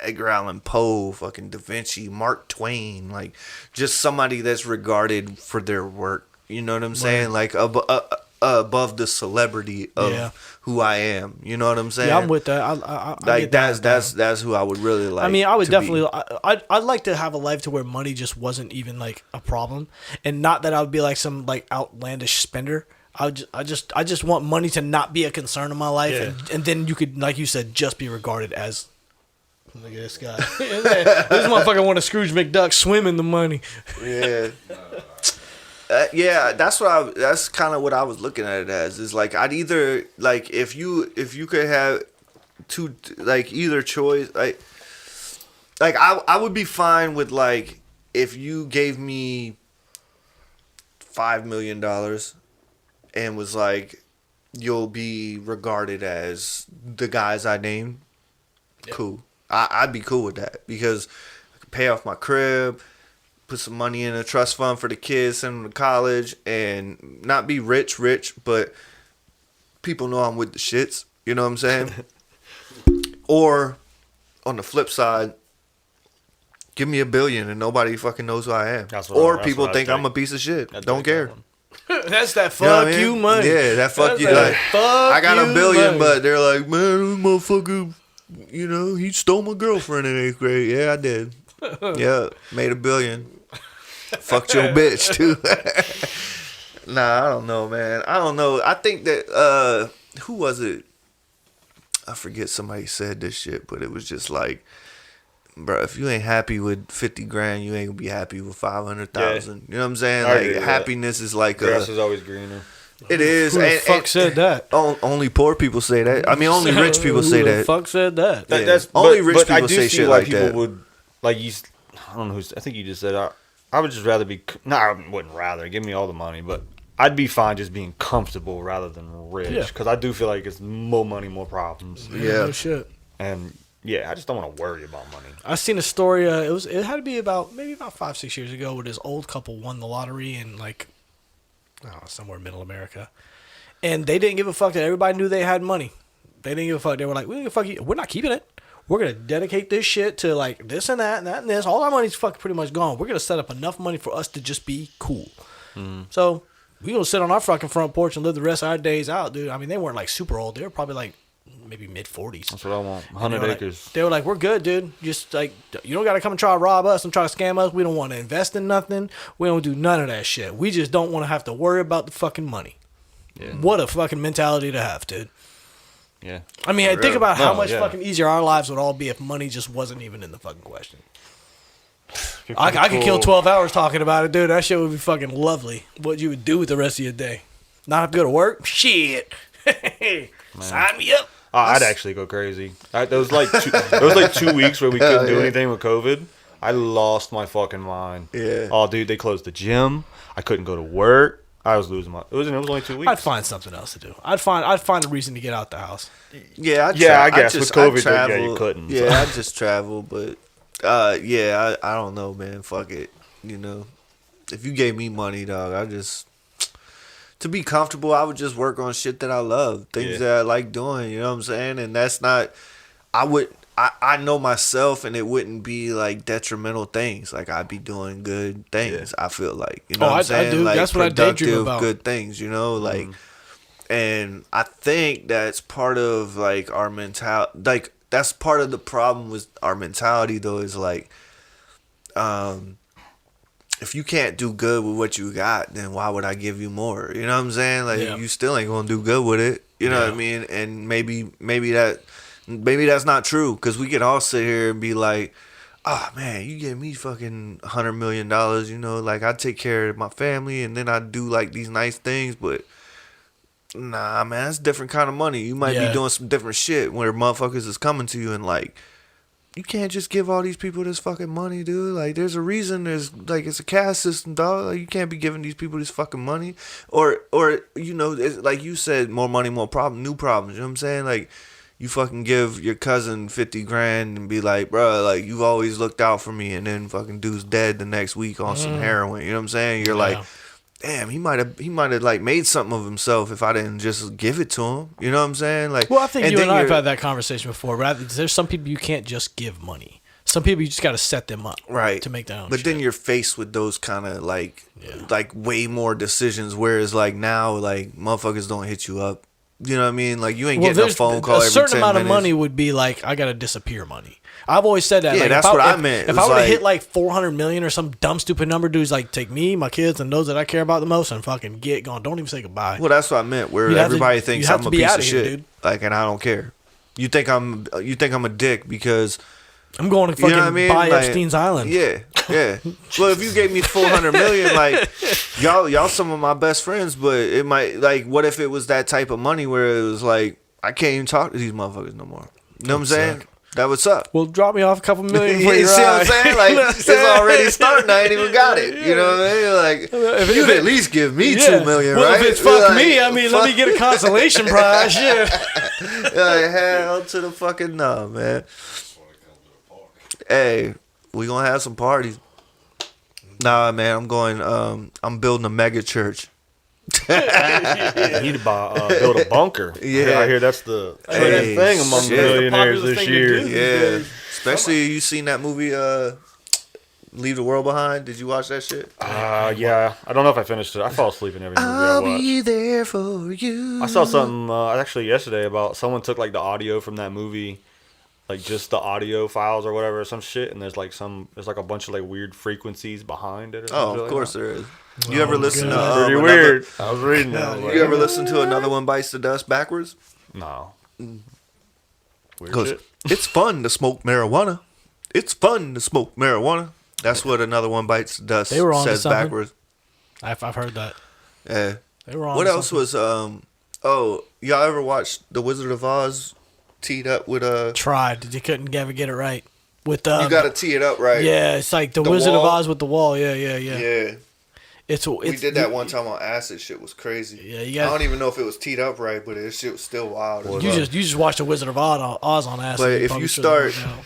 Edgar Allan Poe, fucking Da Vinci, Mark Twain, like just somebody that's regarded for their work. You know what I'm saying? Like above the celebrity of Yeah. who I am. You know what I'm saying? Yeah, I'm with that. I like get that. that's who I would really like. I mean, I would to be. definitely. I'd like to have a life to where money just wasn't even like a problem, and not that I would be like some like outlandish spender. I just want money to not be a concern in my life, Yeah. and then you could, like you said, just be regarded as. Look at this guy. This motherfucker want to Scrooge McDuck swim in the money. Yeah. Yeah, that's kind of what I was looking at it as. Is like I'd either like if you could have two like either choice like I would be fine with like if you gave me $5 million and was like you'll be regarded as the guys I named. Cool. I'd be cool with that because I could pay off my crib, put some money in a trust fund for the kids, send them to college, and not be rich, but people know I'm with the shits. You know what I'm saying? Or on the flip side, give me $1 billion and nobody fucking knows who I am. That's Or what people I think think. I'm a piece of shit. I'd Don't take that care. one. That's that fuck You know what I you mean? money. Yeah, that fuck That's you. that Like, fuck I got you $1 billion, money. but they're like, man, this motherfucker, you know, he stole my girlfriend in 8th grade. Yeah, I did. Yeah, made $1 billion. Fucked your bitch too. Nah, I don't know, man. I don't know. I think that who was it? I forget. Somebody said this shit, but it was just like bro, if you ain't happy with 50 grand, you ain't gonna be happy with 500,000. You know what I'm saying? I agree Like with happiness is like Grass is always greener. it is. Who the fuck said that? Only pour people say that. I mean, only rich people say Who the that. fuck said that? Yeah. That's Only rich but I people do say see shit why like people that. would like you. I don't know who's. I think you just said I would just rather be. No, I wouldn't rather. Give me all the money, but I'd be fine just being comfortable rather than rich. Yeah. Because I do feel like it's more money, more problems. Yeah. No shit. And yeah, I just don't want to worry about money. I seen a story. It had to be about 5-6 years ago, where this old couple won the lottery in like somewhere middle America, and they didn't give a fuck that everybody knew they had money. They didn't give a fuck. They were like, we don't give a fuck. We're not keeping it. We're gonna dedicate this shit to like this and that and that and this. All our money's fucking pretty much gone. We're gonna set up enough money for us to just be cool. So we gonna sit on our fucking front porch and live the rest of our days out, dude. I mean, they weren't like super old. They were probably like maybe mid-40s. That's what I want. 100 acres. They were like, we're good, dude. Just like, you don't got to come and try to rob us and try to scam us. We don't want to invest in nothing. We don't do none of that shit. We just don't want to have to worry about the fucking money. Yeah. What a fucking mentality to have, dude. Yeah. I mean, think about how No, much yeah. fucking easier our lives would all be if money just wasn't even in the fucking question. You're I pretty could kill cool. 12 hours talking about it, dude. That shit would be fucking lovely. What you would do with the rest of your day. Not have to go to work? Shit. Sign me up. I'd actually go crazy. There was like 2 weeks where we couldn't do anything with COVID. I lost my fucking mind. Yeah. Oh, dude, they closed the gym. I couldn't go to work. I was losing my. It was only 2 weeks. I'd find something else to do. I'd find a reason to get out the house. Yeah, I guess with COVID, yeah, you couldn't. Yeah, so. I just travel, but I don't know, man. Fuck it. You know, if you gave me money, dog, to be comfortable, I would just work on shit that I love, things that I like doing. You know what I'm saying? And that's not. I know myself, and it wouldn't be like detrimental things. Like I'd be doing good things. I feel like, you know what I'm saying? I do. Like That's what I daydream productive, about. good things. You know, like, and I think that's part of like our mentality. Like that's part of the problem with our mentality, though, is like, if you can't do good with what you got, then why would I give you more? You know what I'm saying? Like you still ain't gonna do good with it. You know what I mean? And maybe that's not true, because we can all sit here and be like, oh man, you give me fucking $100 million, you know, like I take care of my family and then I do like these nice things, but nah, man, that's different kind of money. You might be doing some different shit where motherfuckers is coming to you and like, you can't just give all these people this fucking money, dude. Like, there's a reason. There's like, it's a caste system, dog. Like, you can't be giving these people this fucking money, or you know, it's, like you said, more money, more problem, new problems. You know what I'm saying? Like, you fucking give your cousin 50 grand and be like, bro, like you've always looked out for me, and then fucking dude's dead the next week on some heroin. You know what I'm saying? You're like, damn, he might have like made something of himself if I didn't just give it to him. You know what I'm saying? Like, Well, I think you and I have you're- had that conversation before. Right? There's some people you can't just give money. Some people you just got to set them up, right, to make their own. But shit. then you're faced with those kind of like way more decisions. Whereas like now, like motherfuckers don't hit you up. You know what I mean? Like you ain't getting a there's phone call a every certain 10 amount minutes. of money would be like, I got to disappear money. I've always said that. Yeah, like, that's what I meant. It If I was would have like- hit like 400 million or some dumb stupid number, dudes like take me, my kids, and those that I care about the most, and fucking get gone. Don't even say goodbye. Well, that's what I meant. Where You have to- everybody you thinks have I'm to a be piece outta of here, shit, dude. like, and I don't care. You think I'm a dick because I'm going to you fucking know what I mean? buy Like, Epstein's Island. Yeah. Well, if you gave me 400 million, like y'all some of my best friends, but it might like, what if it was that type of money where it was like I can't even talk to these motherfuckers no more. You know what I'm saying? That would suck. Well, drop me off a couple million You for see your what I'm ride. saying? Like, You know what I'm it's saying? already starting. I ain't even got it. You know what I mean? Like, If you'd it- at least give me Yeah. $2 million, well, right? if it's fuck Like, me, I mean, let me get a consolation prize. Shit. Like, hell to the fucking no, man. Hey, we gonna have some parties. Nah, man, I'm building a mega church. You need to build a bunker. Yeah. I hear that's the Hey, thing among shit. millionaires Popular this thing to year. do. Yeah, especially you seen that movie, Leave the World Behind. Did you watch that shit? Yeah. I don't know if I finished it. I fall asleep in every movie I I'll watch. be there for you. I saw something actually yesterday about someone took like the audio from that movie, like just the audio files or whatever, some shit, and there's like a bunch of like weird frequencies behind it. Or Oh, something of course like there is. You ever listen to that. Pretty another- weird. I was reading that. I was like, You ever listen to Another One Bites the Dust backwards? No. Weird Because shit. it's fun to smoke marijuana. It's fun to smoke marijuana. That's what Another One Bites Dust They were on to says something. backwards. I've heard that. Yeah. They were on. What to else something. was y'all ever watched The Wizard of Oz teed up with Tried. You couldn't ever get it right. With you gotta tee it up right. Yeah, it's like the Wizard of wall? Oz with the wall. Yeah. Yeah. It's We did that one time on acid. Shit was crazy. Yeah, you I got. don't even know if it was teed up right, but it shit was still wild. You just watched the Wizard of Oz on acid. But if probably you should've start- worked out.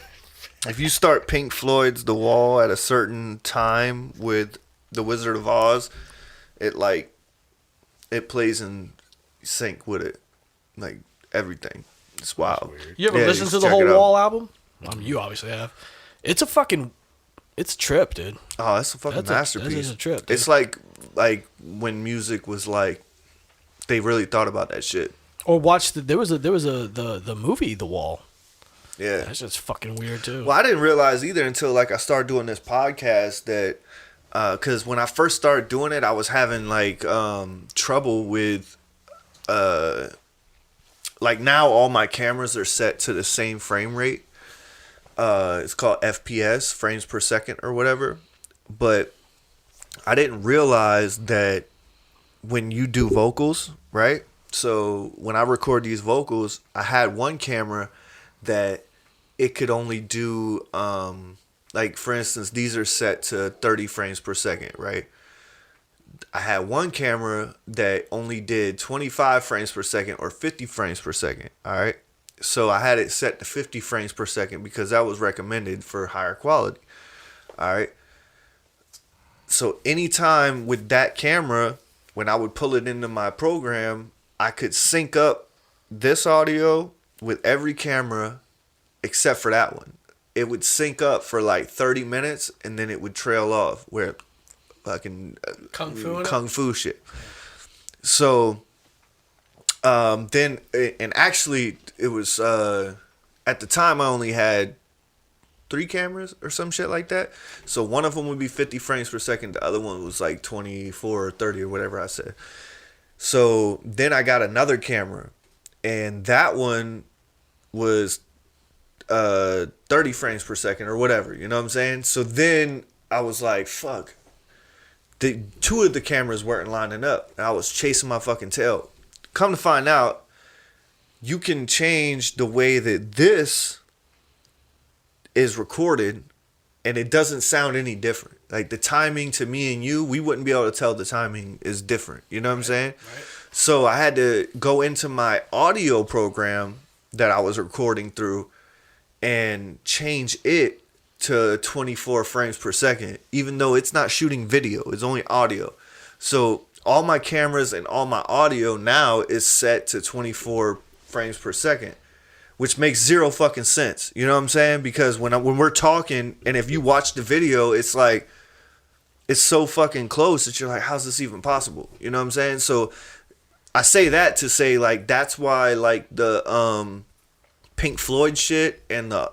If you start Pink Floyd's The Wall at a certain time with The Wizard of Oz, it plays in sync with it, like everything. It's wild. You ever listen just to the check whole it out. Wall album? I mean, you obviously have. It's a trip, dude. Oh, that's a fucking That masterpiece. is a trip, dude. It's like when music was like, they really thought about that shit. Or watch the movie The Wall. Yeah. That's just fucking weird too. Well, I didn't realize either until like I started doing this podcast that, because when I first started doing it, I was having like trouble with, like now all my cameras are set to the same frame rate. It's called FPS, frames per second or whatever. But I didn't realize that when you do vocals, right? So when I record these vocals, I had one camera that it could only do, like for instance, these are set to 30 frames per second, right? I had one camera that only did 25 frames per second or 50 frames per second, all right? So I had it set to 50 frames per second because that was recommended for higher quality, all right? So anytime with that camera, when I would pull it into my program, I could sync up this audio with every camera except for that one. It would sync up for like 30 minutes and then it would trail off where fucking kung fu shit. So then, and actually it was at the time I only had 3 cameras or some shit like that. So one of them would be 50 frames per second. The other one was like 24 or 30 or whatever I said. So then I got another camera and that one was 30 frames per second or whatever, you know what I'm saying? So then I was like, fuck. The 2 of the cameras weren't lining up and I was chasing my fucking tail. Come to find out, you can change the way that this is recorded and it doesn't sound any different. Like the timing to me and you, we wouldn't be able to tell the timing is different. You know what I'm saying? Right. So I had to go into my audio program that I was recording through and change it to 24 frames per second, even though it's not shooting video, it's only audio. So all my cameras and all my audio now is set to 24 frames per second, which makes zero fucking sense. You know what I'm saying? Because when we're talking, and if you watch the video, it's like, it's so fucking close that you're like, how's this even possible? You know what I'm saying? So I say that to say like, that's why like the Pink Floyd shit and the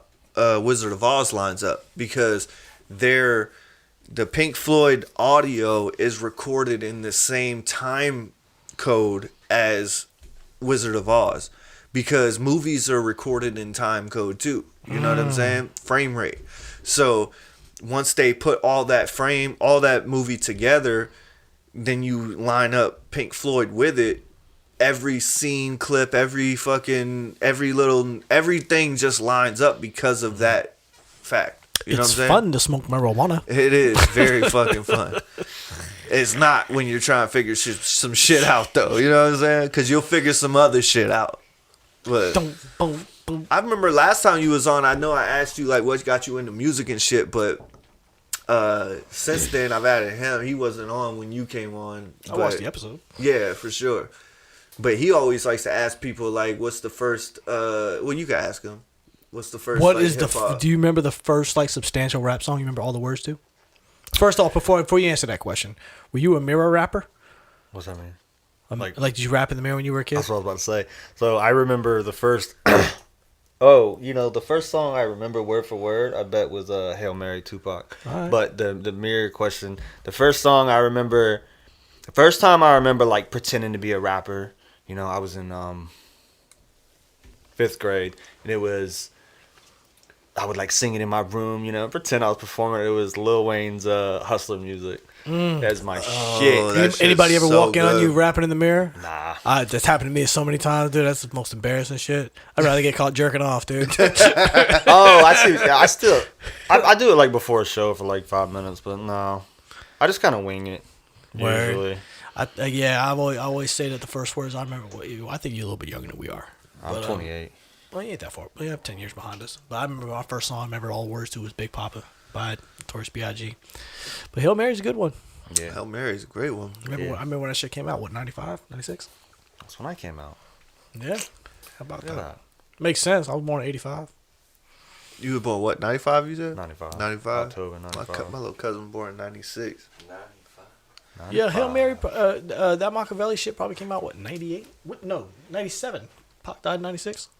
Wizard of Oz lines up, because the Pink Floyd audio is recorded in the same time code as Wizard of Oz, because movies are recorded in time code too. You know what I'm saying? Frame rate. So once they put all that movie together, then you line up Pink Floyd with it. Every scene, clip, everything just lines up because of that fact. You know what I'm saying? It's fun to smoke marijuana. It is very fucking fun. It's not when you're trying to figure some shit out, though. You know what I'm saying? Because you'll figure some other shit out. But I remember last time you was on, I know I asked you, like, what got you into music and shit, but since then, I've added him. He wasn't on when you came on. I watched the episode. Yeah, for sure. But he always likes to ask people, like, what's the first, well, you can ask him. What's the first, What like, is hip-hop? do you remember the first, like, substantial rap song? You remember all the words to? First off, before you answer that question, were you a mirror rapper? What's that mean? Like, did you rap in the mirror when you were a kid? That's what I was about to say. So I remember the first, the first song I remember word for word, I bet was Hail Mary, Tupac. Right. But the mirror question, the first song I remember, the first time I remember, like, pretending to be a rapper, you know, I was in 5th grade, and it was I would like sing it in my room, you know, pretend I was performing. It was Lil Wayne's Hustler music. That's my shit. that shit's Anybody ever so walk in on you good. rapping in the mirror? Nah. That's happened to me so many times, dude. That's the most embarrassing shit. I'd rather get caught jerking off, dude. Oh, I see. Yeah, I do it like before a show for like 5 minutes, but no, I just kind of wing it. Word. Usually, I always say that the first words I remember. I think you're a little bit younger than we are. I'm But, 28. Well, you ain't that far. We have 10 years behind us. But I remember my first song. I remember all the words to was Big Papa by Notorious B.I.G. But Hail Mary's a good one. Yeah, Hail Mary's a great one. I remember when that shit came out. What, 95, 96? that's when I came out. Yeah. How about Look at that? that. Makes sense. I was born in 85. You were born what? 95? You said 95. 95. October 95. My little cousin was born in 96. Yeah, Hail Mary, that Machiavelli shit probably came out, what, 98? No, 97. Pac died in 96?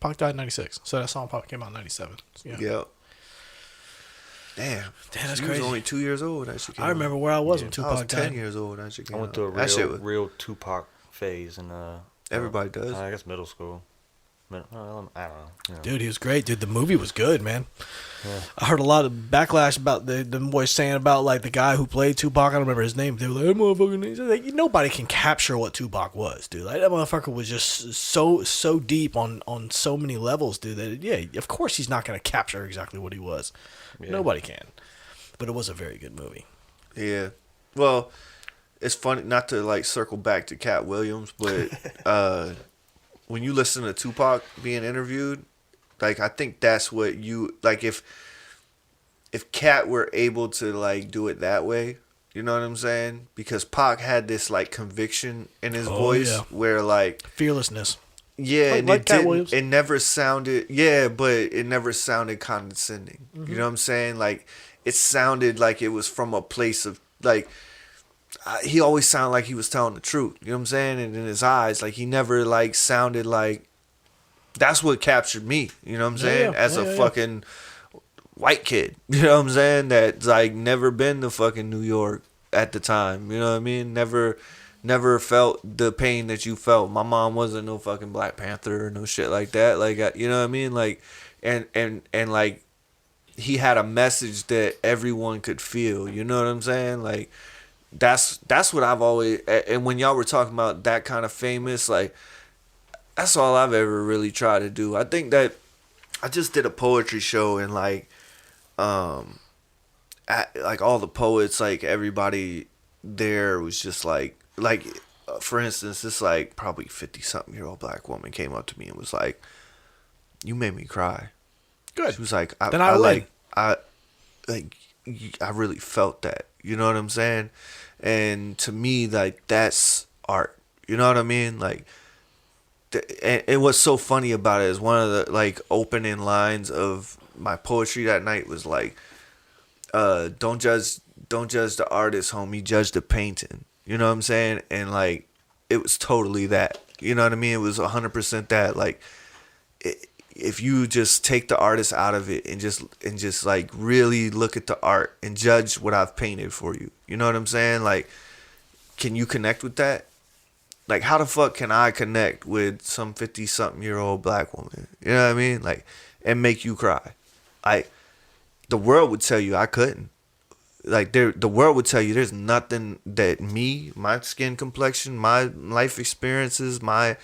Pac died in 96. So that song probably came out in 97. Yeah. Yep. Damn, that's you crazy. was only 2 years old when that shit came I remember out. where I was when I was Tupac 10 died. years old when that shit I came went out. through a That shit was, real Tupac phase in everybody does. I guess middle school. I don't know. You know. Dude, he was great. Dude, the movie was good, man. I heard a lot of backlash about the boys saying about like the guy who played Tupac. I don't remember his name. They were like, that motherfucker. Like, nobody can capture what Tupac was, dude. Like, that motherfucker was just so deep on so many levels, dude. That yeah, of course he's not gonna capture exactly what he was. Yeah. Nobody can. But it was a very good movie. Yeah. Well, it's funny not to like circle back to Cat Williams, but when you listen to Tupac being interviewed, like I think that's what you like if Cat were able to like do it that way, you know what I'm saying? Because Pac had this like conviction in his voice yeah. where like Fearlessness. yeah, and like it Cat didn't. Williams. It never sounded. Yeah, but it never sounded condescending. You know what I'm saying? Like it sounded like it was from a place of like. He always sounded like he was telling the truth. You know what I'm saying? And in his eyes, like he never like sounded like. That's what captured me. You know what I'm saying? Yeah, As yeah, a yeah. fucking white kid. You know what I'm saying? That's like never been to fucking New York at the time. You know what I mean? Never felt the pain that you felt. My mom wasn't no fucking Black Panther or no shit like that. Like, you know what I mean? Like, and like, he had a message that everyone could feel. You know what I'm saying? Like, that's what I've always. And when y'all were talking about that kind of famous, like, that's all I've ever really tried to do. I think that I just did a poetry show and like all the poets, like everybody there was just like for instance, this like probably 50-something-year-old black woman came up to me and was like, "You made me cry." Good. She was like, Then I win. I really felt that." You know what I'm saying? And to me, like that's art. You know what I mean? Like. And what's so funny about it is one of the like opening lines of my poetry that night was like, don't judge the artist, homie, judge the painting. You know what I'm saying? And like, it was totally that. You know what I mean? It was 100% that. Like, if you just take the artist out of it and just like really look at the art and judge what I've painted for you. You know what I'm saying? Like, can you connect with that? Like, how the fuck can I connect with some 50-something-year-old black woman? You know what I mean? Like, and make you cry. Like, the world would tell you I couldn't. Like, the world would tell you there's nothing that me, my skin complexion, my life experiences, my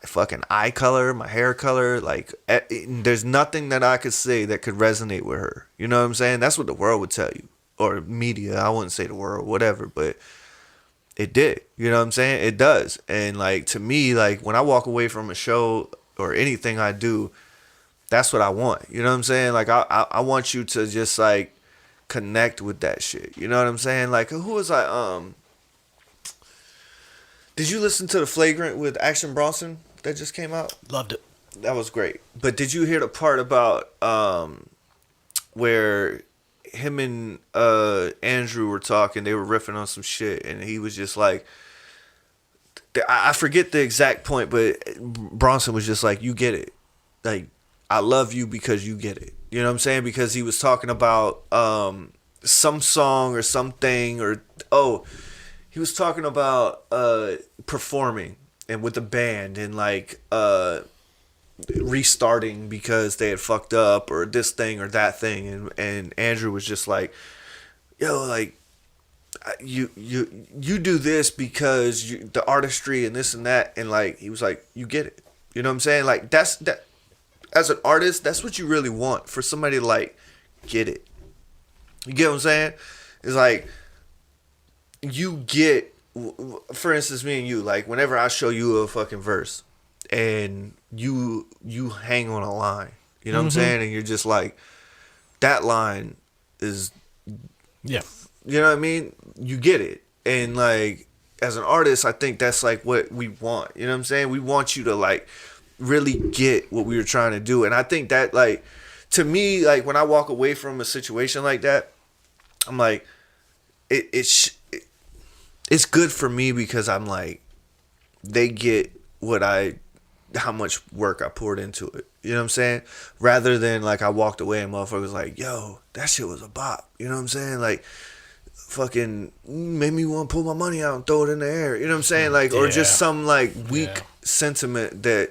fucking eye color, my hair color, like, there's nothing that I could say that could resonate with her. You know what I'm saying? That's what the world would tell you. Or media. I wouldn't say the world, whatever, but... It did. You know what I'm saying? It does. And like to me, like when I walk away from a show or anything I do, that's what I want. You know what I'm saying? Like I want you to just like connect with that shit. You know what I'm saying? Like who was I did you listen to The Flagrant with Action Bronson that just came out? Loved it. That was great. But did you hear the part about where him and Andrew were talking, they were riffing on some shit, and he was just like, I forget the exact point, but Bronson was just like, you get it. Like, I love you because you get it. You know what I'm saying? Because he was talking about some song or something, or, he was talking about performing and with the band, and like, restarting because they had fucked up or this thing or that thing, and Andrew was just like, yo, like you do this because the artistry and this and that, and like he was like, you get it, you know what I'm saying? Like that as an artist, that's what you really want, for somebody to like get it. You get what I'm saying? It's like you get, for instance, me and you, like whenever I show you a fucking verse and you hang on a line, you know what I'm saying, and you're just like, that line is, Yeah. you know what I mean? You get it. And like as an artist, I think that's like what we want. You know what I'm saying? We want you to like really get what we were trying to do. And I think that, like, to me, like when I walk away from a situation like that, I'm like, it's good for me because I'm like, they get how much work I poured into it. You know what I'm saying? Rather than like I walked away and motherfuckers like, yo, that shit was a bop. You know what I'm saying? Like, fucking made me want to pull my money out and throw it in the air. You know what I'm saying? Like, or just some like weak sentiment that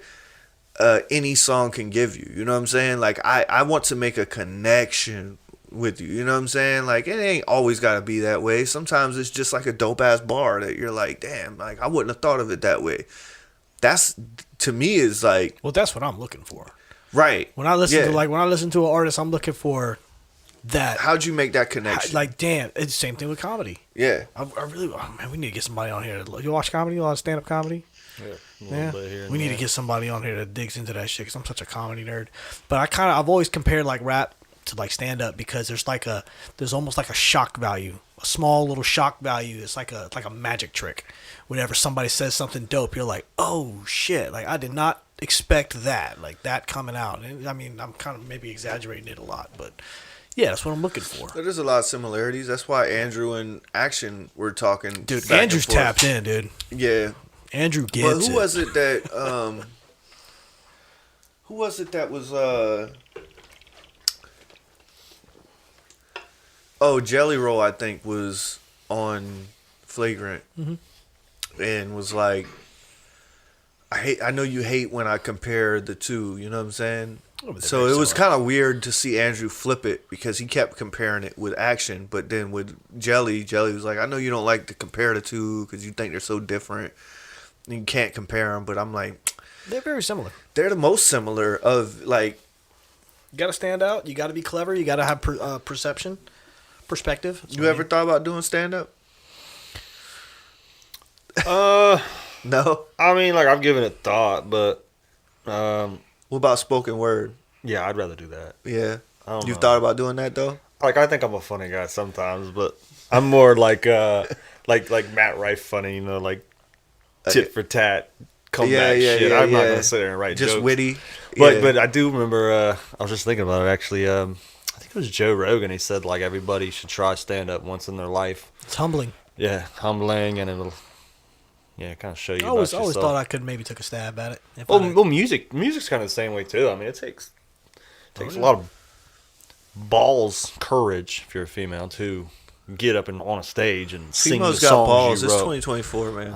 any song can give you. You know what I'm saying? Like, I want to make a connection with you. You know what I'm saying? Like, it ain't always got to be that way. Sometimes it's just like a dope ass bar that you're like, damn, like I wouldn't have thought of it that way. That's, to me, is like, Well, that's what I'm looking for. Right. When I listen to an artist, I'm looking for that. How'd you make that connection? Like, damn, it's the same thing with comedy. Yeah. I really, man, we need to get somebody on here. You watch comedy? You watch stand-up comedy? Yeah, We need to get somebody on here that digs into that shit because I'm such a comedy nerd. But I've always compared like rap to like stand-up because there's almost like a shock value, a small little shock value. It's like a magic trick. Whenever somebody says something dope, you're like, oh shit! Like I did not expect that, like that coming out. And I mean, I'm kind of maybe exaggerating it a lot, but yeah, that's what I'm looking for. There's a lot of similarities. That's why Andrew and Action were talking. Dude, Andrew's tapped in, dude. Yeah. Andrew gets But who was it that who was it that was Jelly Roll, I think, was on Flagrant and was like, I know you hate when I compare the two, you know what I'm saying? So it was kind of weird to see Andrew flip it because he kept comparing it with Action, but then with Jelly was like, I know you don't like to compare the two because you think they're so different. You can't compare them, but I'm like, they're very similar. They're the most similar of like. You got to stand out. You got to be clever. You got to have perspective. You ever thought about doing stand up? No. I mean, like I've given it thought, but what about spoken word? yeah, I'd rather do that. Yeah. You've You've thought about doing that though? Like I think I'm a funny guy sometimes, but I'm more like like Matt Rife funny, you know, like tit for tat, comeback shit. I'm not gonna sit there and write just jokes. witty. But I do remember. I was just thinking about it actually. I think it was Joe Rogan. He said like everybody should try stand up once in their life. It's humbling. Yeah, humbling, and it'll kind of show you. I always thought I could maybe take a stab at it. Well, music's kind of the same way too. I mean, it takes a lot of balls, courage if you're a female to get up and on a stage and sing the Females got songs balls. you It's wrote. 2024, man.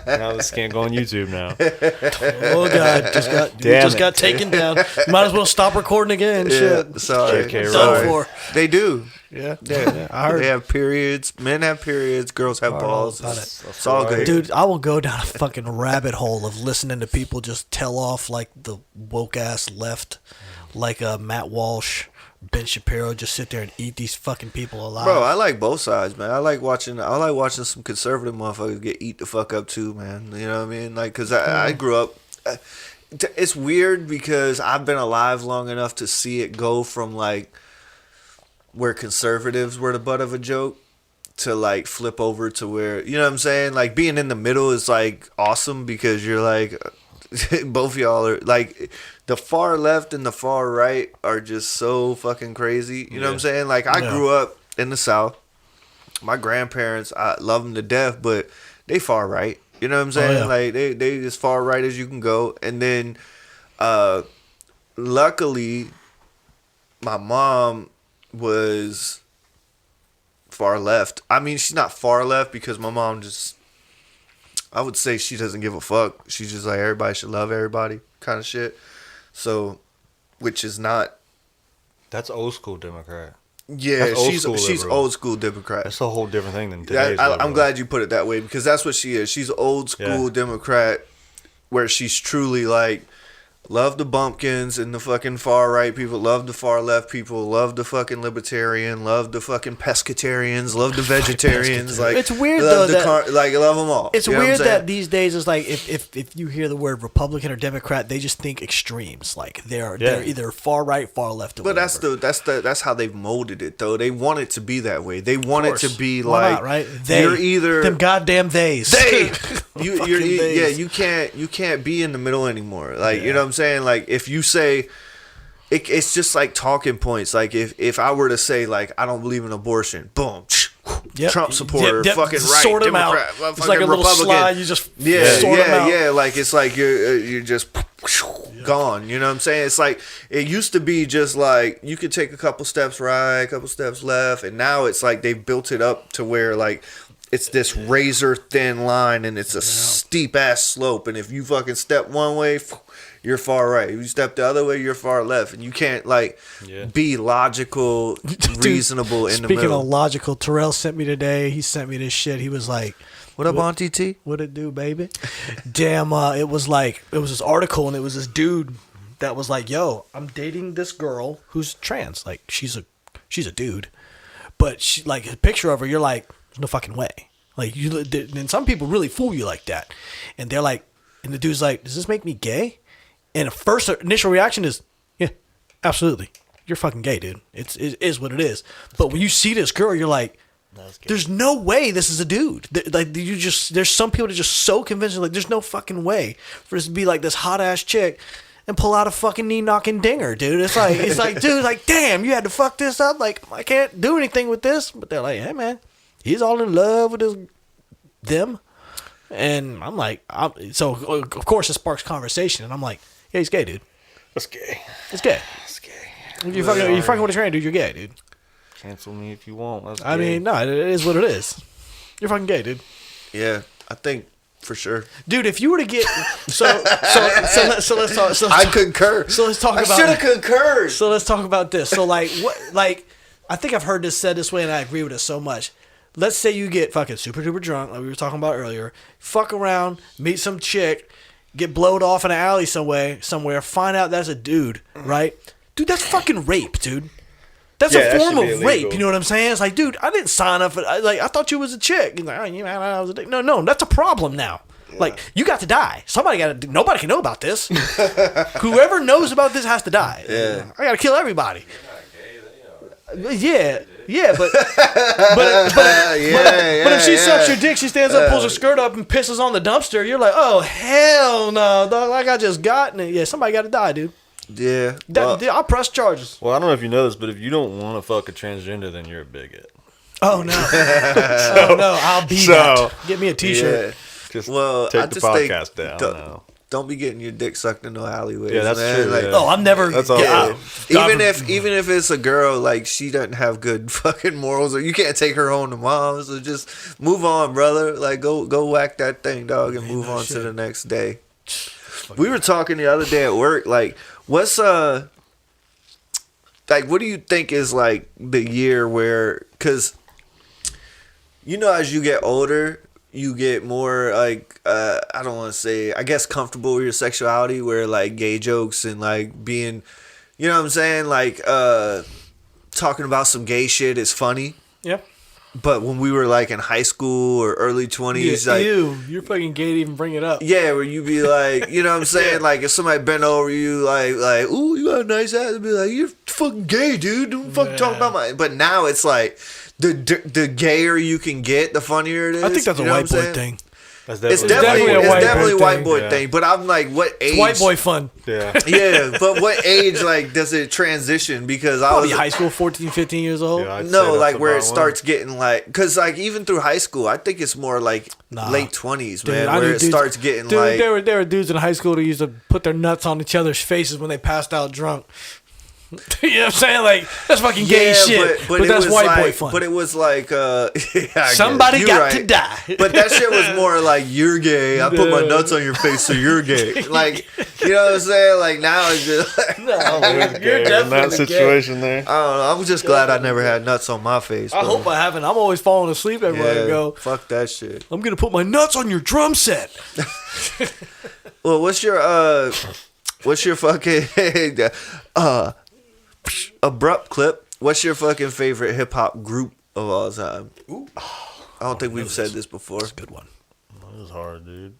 Now this can't go on YouTube now. Oh god, just got taken down. Might as well stop recording again. Shit. Sorry. JK Done for. They do. Yeah. I heard. They have periods. Men have periods. Girls have balls. about It's all good. Dude, I will go down a fucking rabbit hole of listening to people just tell off like the woke ass left, like Matt Walsh, Ben Shapiro, just sit there and eat these fucking people alive. Bro, I like both sides, man. I like watching some conservative motherfuckers get eat the fuck up too, man. You know what I mean? Like, cause I grew up. It's weird because I've been alive long enough to see it go from like where conservatives were the butt of a joke to like flip over to where, you know what I'm saying? Like being in the middle is like awesome because you're like, both y'all are like, the far left and the far right are just so fucking crazy. You know what I'm saying? Like I grew up in the South. My grandparents, I love them to death, but they far right. You know what I'm saying? Like they as far right as you can go. And then luckily my mom was far left. I mean, she's not far left because my mom just I would say she doesn't give a fuck. She's just like everybody should love everybody kind of shit. So, which is not. That's old school Democrat. Yeah, That's old she's school she's liberal. old school Democrat. That's a whole different thing than today's. I'm liberal. glad you put it that way because that's what she is. She's old school Yeah. Democrat, where she's truly like, love the bumpkins and the fucking far right people, love the far left people, love the fucking libertarian, love the fucking pescatarians, love the vegetarians. Like It's weird, love though, that- like love them all. It's You know what I'm weird saying? that these days it's like if you hear the word Republican or Democrat, they just think extremes. Like they're either far right, far left. Or But whatever. that's how they've molded it though. They want it to be that way. They want it to be Why like not, right? you're either them goddamn theys. They, you're Fucking theys. you can't be in the middle anymore. Like you know what I'm saying. Like if you say, it's just like talking points. Like if I were to say like I don't believe in abortion, boom, Yep. Trump supporter, Yep. fucking right, Sort 'em out. Democrat, It's like a little Republican. slide. You just Yeah, sort 'em out. yeah. Like it's like you're just gone. You know what I'm saying? It's like it used to be just like you could take a couple steps right, a couple steps left, and now it's like they've built it up to where like it's this razor thin line and it's a steep ass slope, and if you fucking step one way, you're far right. If you step the other way, you're far left, and you can't like be logical, reasonable in the Speaking middle. of logical, Terrell sent me today. He sent me this shit. He was like, What up, Auntie T? "What it do, baby?" Damn, it was this article, and it was this dude that was like, "Yo, I'm dating this girl who's trans. Like, she's a dude, but she like a picture of her. You're like, there's no fucking way. Like, and some people really fool you like that, and they're like, and the dude's like, does this make me gay? And the first initial reaction is, yeah, absolutely. You're fucking gay, dude. It is what it is. But when you see this girl, you're like, there's no way this is a dude. Like there's some people that are just so convincing, like there's no fucking way for this to be like this hot ass chick and pull out a fucking knee knocking dinger, dude. It's like, dude, like, damn, you had to fuck this up. Like, I can't do anything with this. But they're like, hey man, he's all in love with them. And I'm like, so of course it sparks conversation, and I'm like, yeah, he's gay, dude. That's gay. It's gay. That's gay. If you fucking with a trans dude, you're gay, dude. Cancel me if you want. That's I gay. mean, no, it is what it is. You're fucking gay, dude. Yeah, I think for sure. Dude, if you were to get so let's talk. I concur. So let's talk I about. should have concurred. So let's talk about this. So like what? Like I think I've heard this said this way, and I agree with it so much. Let's say you get fucking super duper drunk, like we were talking about earlier. Fuck around, meet some chick, get blowed off in an alley somewhere. Find out that's a dude, right? Dude, that's fucking rape, dude. That's Yeah, a that form should be of rape. illegal. You know what I'm saying? It's like, dude, I didn't sign up for. I thought you was a chick. He's like, oh, you man, I was a dick. No, that's a problem now. Like, you got to die. Somebody got to. Nobody can know about this. Whoever knows about this has to die. Yeah. I got to kill everybody. Yeah, but if she sucks your dick, she stands up, pulls her skirt up, and pisses on the dumpster. You're like, oh hell no, dog! Like I just got it. Yeah, somebody got to die, dude. Yeah. I'll press charges. Well, I don't know if you know this, but if you don't want to fuck a transgender, then you're a bigot. Oh no, oh no, I'll be that. Get me a T-shirt. Yeah. Just Well, take I the just think podcast down. No. don't be getting your dick sucked in no alleyways. Yeah, that's man. true. Like, Yeah. Oh, I'm never. That's all. yeah, Even if it's a girl, like she doesn't have good fucking morals, or you can't take her home to mom. So just move on, brother. Like go whack that thing, dog, and move on to the next day. We were talking the other day at work. Like, what's like, what do you think is like the year where? Because you know, as you get older, you get more like I don't want to say, I guess, comfortable with your sexuality, where like gay jokes and like being, you know what I'm saying, like talking about some gay shit is funny. Yep. But when we were like in high school or early 20s, like, ew, you're fucking gay to even bring it up. yeah, where you be like, you know what I'm saying, like if somebody bent over you, like, ooh, you got a nice ass, and be like, you're fucking gay, dude. Don't fucking talk about my. But now it's like the gayer you can get, the funnier it is. I think that's a You know white what I'm boy saying? thing. That's It's definitely a definitely a white boy thing. thing. But I'm like, what age? It's white boy fun. Yeah. Yeah, but what age like does it transition? Because I Probably was high school, 14, 15 years old. Yeah, I'd say no, that's like where it about starts getting like, because like even through high school, I think it's more like Nah. late 20s, Dude, man, I where knew it dudes- starts getting Dude, like. there were dudes in high school that used to put their nuts on each other's faces when they passed out drunk. You know what I'm saying? Like, that's fucking gay shit. But it that's was white like, boy fun. But it was like, yeah, I Somebody guess. got You're to die. But that shit was more like, you're gay. I put my nuts on your face, so you're gay. Like, you know what I'm saying? Like, now it's just like, You're in that situation there. I don't know. I'm just glad I never had nuts on my face. I bro. hope I haven't. I'm always falling asleep everywhere I Yeah, go. fuck that shit. I'm going to put my nuts on your drum set. Well, what's your fucking abrupt clip? What's your fucking favorite hip hop group of all time? I don't think we've said this before. Good one. That was hard, dude.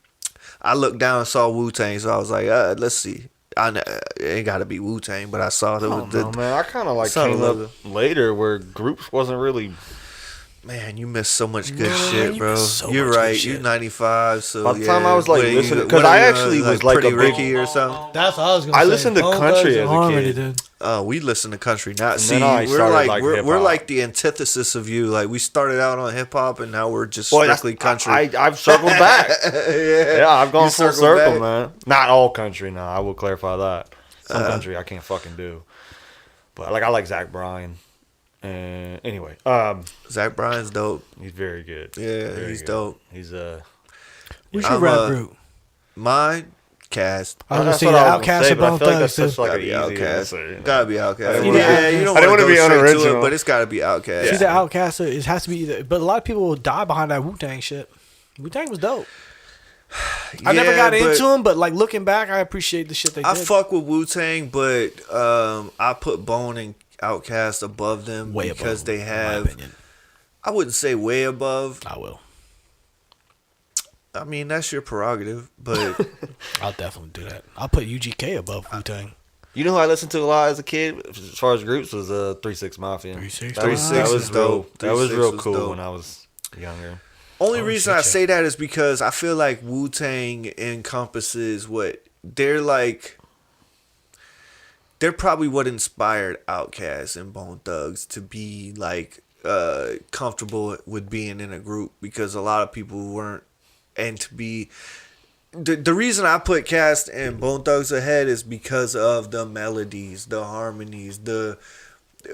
I looked down and saw Wu-Tang, so I was like, let's see. It ain't got to be Wu-Tang, but I saw it was Oh, man, I kind of like Son came of up later where groups wasn't really. Man, you missed so much good Man, shit, you bro. missed so You're much right. good You're shit. 95, so By the time I was, like, what are you- listening- 'cause what I are you, actually was, like, Pretty a big- Ricky or something. That's what I was going to say. I listened to Bone country Thugs and as a Harmony, kid. dude. We listen to country now. And See, then I we're started, like like, we're hip-hop. like the antithesis of you. Like we started out on hip hop, and now we're just Boy, that's- strictly country. I've circled back. Yeah, I've gone You full circled circle, back? man. Not all country, now. I will clarify that. Some country I can't fucking do. But like I like Zach Bryan. And anyway, Zach Bryan's dope. he's very good. Yeah, Very he's good. dope. He's What's your I'm, rap group? Mine, Cast. I was going to that's say what the I was gonna Outcast say, or but I Bone feel like Thugs, that's too. such like Gotta an be easy Outcast. answer. Gotta be Outcast. I didn't wanna- Yeah, you don't I didn't want to wanna be go straight to unoriginal. it, but it's gotta be Outcast. See, the Outcast, it has to be either. But a lot of people will die behind that Wu-Tang shit. Wu-Tang was dope. I never got but into them, but like looking back, I appreciate the shit they I did. fuck with Wu-Tang, but I put Bone and Outkast above them Way because above, they in my have. opinion. I wouldn't say way above. I will. I mean, that's your prerogative, but I'll definitely do that. I'll put UGK above Wu-Tang. You know who I listened to a lot as a kid, as far as groups, was 3-6 Mafia. 3-6 That was, 3-6 that is was real. dope. That was 3-6 real was cool dope. when I was younger. only Oh, reason shit, I say that is because I feel like Wu-Tang encompasses what they're like. They're probably what inspired Outkast and Bone Thugs to be like comfortable with being in a group, because a lot of people weren't, and to be. The reason I put Cast and Bone Thugs ahead is because of the melodies, the harmonies. The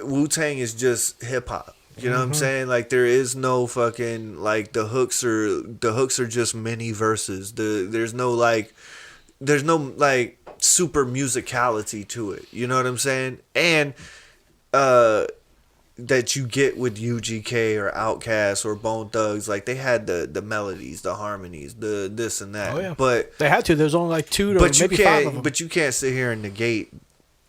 Wu-Tang is just hip hop. You know what I'm saying? Like there is no fucking like the hooks are just mini verses. There's no like super musicality to it. You know what I'm saying? And that you get with UGK or Outkast or Bone Thugs, like they had the melodies, the harmonies, the this and that. Oh, yeah. But They had to. There's only like two to but you maybe 5 of can't them. but you can't sit here and negate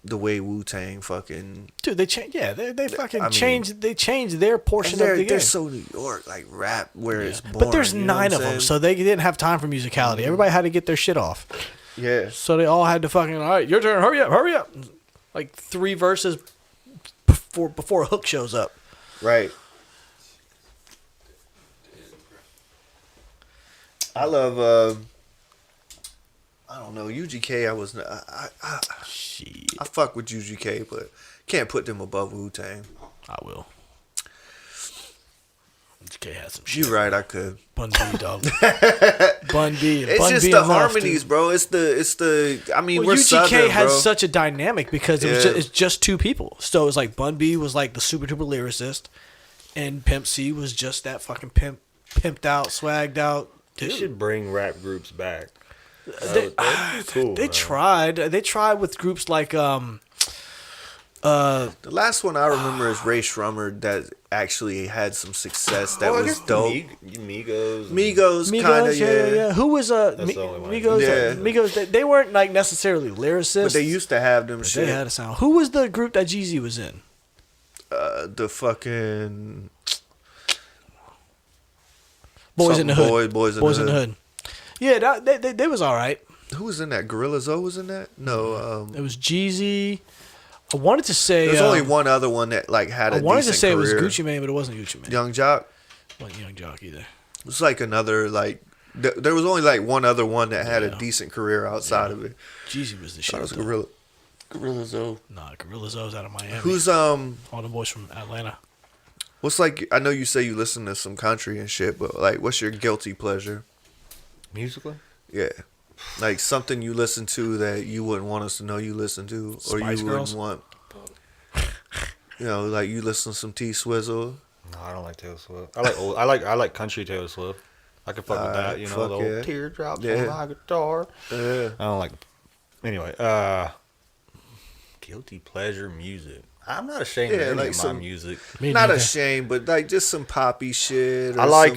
the way Wu-Tang fucking. Dude, they changed. Yeah, they fucking I mean- changed. They changed their portion And of the game. they're so New York, like rap, where it's born. But there's you know 9 what of I'm them, saying? so they didn't have time for musicality. Everybody had to get their shit off. Yeah. So they all had to fucking, all right, your turn, hurry up. Like 3 verses before a hook shows up. Right. I love. I don't know, UGK. Shit. I fuck with UGK, but can't put them above Wu-Tang. I will. DK had some shit. You're right, I could. Bun B, dog. Bun B. It's Bun just B the enough, harmonies, dude. bro. It's the. I mean, Well, we're UGK Southern, had bro. such a dynamic because it was Yeah. it's just 2 people. So it was like Bun B was like the super duper lyricist, and Pimp C was just that fucking pimped out, swagged out They dude. should bring rap groups back. They, That'd be cool, they man. tried. They tried with groups like The last one I remember is Ray Shrummer that actually had some success that Well, I was guess the dope. Migos. Migos, kind of, Migos, yeah. Who was That's the only one. Migos? Yeah. Migos. They weren't like necessarily lyricists. But they used to have them but shit. they had a sound. Who was the group that Jeezy was in? The fucking Boys in the Hood. Boys in the Hood. Yeah, they was all right. Who was in that? Gorilla Zoe was in that? No, It was Jeezy. I wanted to say there's only one other one that like had a I wanted to decent say career. it was Gucci Mane, but it wasn't Gucci Mane. Young Jock. It wasn't Young Jock either. It was like another like. There was only like one other one that had a decent career outside of it. Jeezy was the shit. That was though. Gorilla Zoe. Nah, Gorilla Zoe's out of Miami. Who's all the boys from Atlanta? What's like? I know you say you listen to some country and shit, but like, what's your guilty pleasure? Musically? Yeah, like something you listen to that you wouldn't want us to know you listen to, or Spice you Girls? wouldn't want. You know, like you listen to some T Swizzle. No, I don't like Taylor Swift. I like country Taylor Swift. I can fuck with that. You know, fuck the yeah. old teardrops Yeah. on my guitar. Yeah. I don't like. Anyway, guilty pleasure music. I'm not ashamed of Yeah, any like of my some- music. Me Not neither. ashamed, but like just some poppy shit. Or I like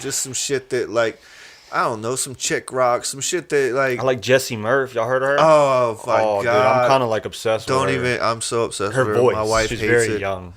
just some shit that like I don't know, some chick rock, some shit that like. I like Jessie Murph. Y'all heard of her? Oh my oh, god! dude, I'm kind of like obsessed Don't with her. even. I'm so obsessed Her with her. voice. My wife She's hates very it. young,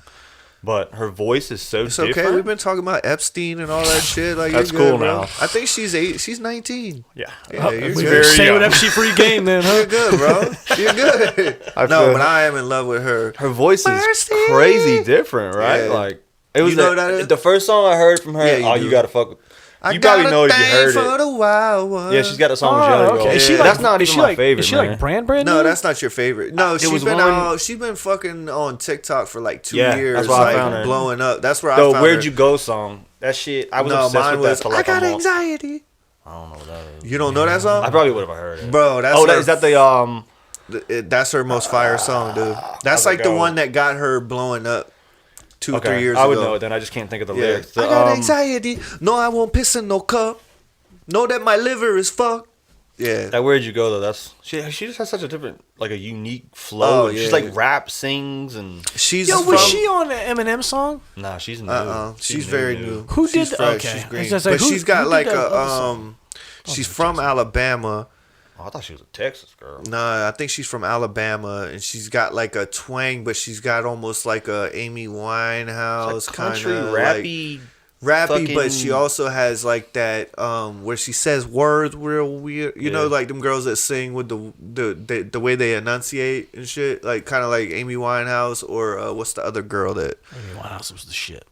but her voice is so It's different. okay. We've been talking about Epstein and all that shit. Like That's you're good, cool bro. now. I think she's 8. She's 19. Yeah. Yeah, you're We good. say young. whatever she free game then, You're huh? good, bro. You're good. I No, feel- but I am in love with her. Her voice is Mercy. crazy different, right? Yeah. Like it was You know that is? the first song I heard from her. Yeah, you oh, do. you gotta fuck with. I You probably got know a it if you thing heard for it. the wild one. Yeah, she's got a song with Oh, Jelly Roll. okay. Is she Yeah. like, That's not is even she my like, favorite. Is she man. like brand No, new? that's not your favorite. No, It she's was been one- she's been fucking on TikTok for like 2 Yeah, years. that's why I like found her. blowing up. That's where I The found Where'd her. You Go song. That shit. I was No, obsessed mine with was that for like I got a month. anxiety. I don't know what that is. You don't know that song? I probably would have heard it. Bro, that's Oh, her, is that the that's her most fire song, dude. That's how'd like it the go? one that got her blowing up 2 or 3 Okay, years I ago. would know it then. I just can't think of the Yeah. lyrics. I got anxiety. No, I won't piss in no cup. Know that my liver is fucked. Yeah. That Where'd You Go though? That's she just has such a different, like a unique flow. Oh, And she's yeah. like rap, sings, and She's Yo, from, was she on the Eminem song? nah, she's new. She's very new. Who She's did- fresh. okay. She's I green. was gonna say, But who- she's got who did like that a other song? she's from Alabama. Oh, I thought she was a Texas girl. Nah, I think she's from Alabama, and she's got like a twang, but she's got almost like a Amy Winehouse It's like kind country of rappy. rappy, but fucking- she also has like that where she says words real weird. You know, Yeah. like them girls that sing with the way they enunciate and shit, like kind of like Amy Winehouse or what's the other girl that Amy Winehouse was the shit.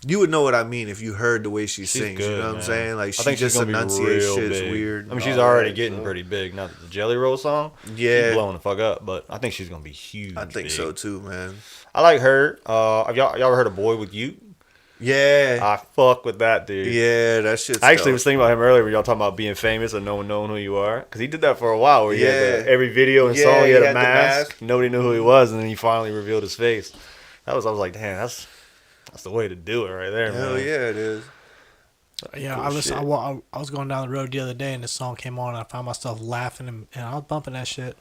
you would know what I mean if you heard the way she She's sings. good, you know what I'm man. saying? Like I she think she's just gonna be enunciates real shit's big. weird. I mean, and she's all already that, getting so. pretty big. Not the Jelly Roll song. Yeah. She's blowing the fuck up, but I think she's gonna be huge. I think big. so too, man. I like her. Have y'all ever heard of Boy With You? Yeah, I fuck with that dude. yeah, that shit's I actually dope. was thinking about him earlier when y'all talking about being famous and no one knowing who you are. Because he did that for a while where he had Yeah. every video and Yeah, song he he had a had the mask. mask. Nobody knew who he was, and then he finally revealed his face. I was like, damn, that's the way to do it right there, Hell man. yeah, it is. Yeah, Cool I listen. shit. I was going down the road the other day and this song came on and I found myself laughing and I was bumping that shit.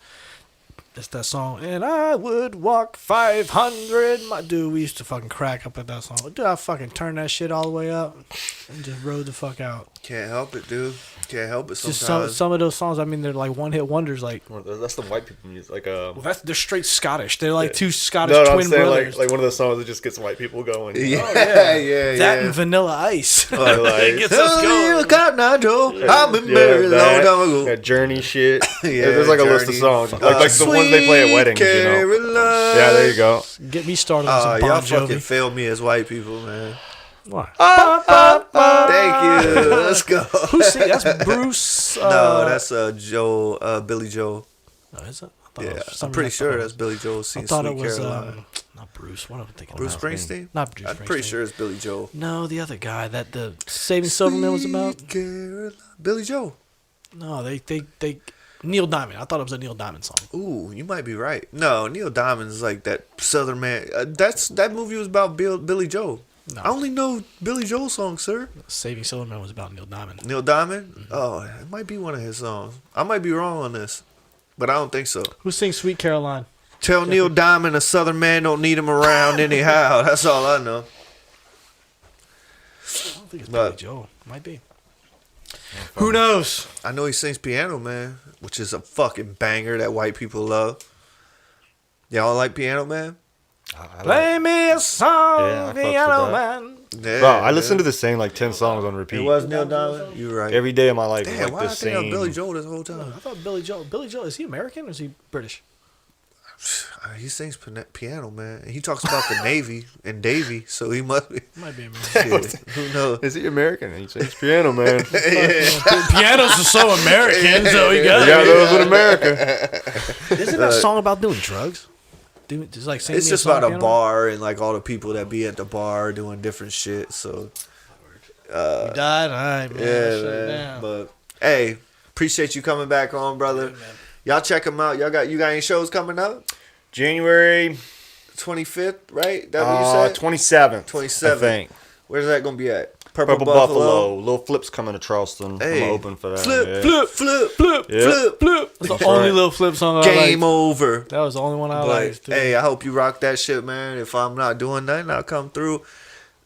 It's that song. And I would walk 500. My dude, we used to fucking crack up at that song. Dude, I fucking turned that shit all the way up and just rode the fuck out. Can't help it, dude. Can't help it Just sometimes. some of those songs. I mean, they're like one hit wonders. Like, Well, that's the white people music. Like, well, they're straight Scottish. They're like two Scottish no, I'm twin saying brothers. like one of those songs that just gets white people going. yeah, yeah. yeah, that yeah. and Vanilla Ice. Like, it gets us going. Cotton Eye Joe. I've been married a long that, time ago. that Journey shit. Yeah, There's like a list of Journey. songs, like the ones they play at weddings. You know. Caroline. Yeah, there you go. Get me started on some Y'all Bon fucking Jovi. failed me as white people, man. What? Thank you. Let's go. Who sing? That's Bruce. No, that's Joe, Billy Joel. Oh, is it? I thought Yeah, it was- for some I'm pretty reason I sure thought it that's Billy Joel. was- I Sing thought Sweet it was Caroline. not Bruce. What am I thinking? Bruce about? Springsteen. Not Bruce. I'm pretty Springsteen. sure it's Billy Joel. No, the other guy that the Saving Silverman was about. Sweet Caroline. Billy Joel. No, they Neil Diamond. I thought it was a Neil Diamond song. Ooh, you might be right. No, Neil Diamond is like that Southern man. That movie was about Billy Joel. No. I only know Billy Joel songs, sir. Saving Silverman was about Neil Diamond. Neil Diamond? Oh, it might be one of his songs. I might be wrong on this, but I don't think so. Who sings Sweet Caroline? Tell Neil Diamond a Southern man don't need him around anyhow. That's all I know. I don't think it's But- Billy Joel. Might be. Who knows? I know he sings Piano Man, which is a fucking banger that white people love. Y'all like Piano Man? Play me a song, Yeah, I fucks with Piano that. Man. Yeah, Bro, I listened to this thing like 10 songs on repeat. It was Neil Diamond? You're right. Every day of my life. Damn, Like why did I this think of same. Billy Joel this whole time? I thought Billy Joel, is he American or is he British? He sings Piano Man. He talks about the Navy and Davy, so he must be. Might be American. Shit, who knows? Is he American? He sings piano, man. Pianos are so American, so he got Yeah, those in America. Isn't that song about doing drugs? Just like sing It's me just a song, about a Piano? bar and like all the people that be at the bar doing different shit. So You died, all right, man. yeah, Shut it man. down. But hey, appreciate you coming back on, brother. Y'all check them out. You got any shows coming up? January 25th, right? That what you said? 27th. 27th. I think. Where's that gonna be at? Purple Buffalo. Little Flip's coming to Charleston. Hey, I'm open for that. Flip, yeah. flip, flip, flip, Yeah. flip, flip. That's the only little Flip song I Game liked. over. That was the only one I But liked. Too. hey, I hope you rock that shit, man. If I'm not doing nothing, I'll come through.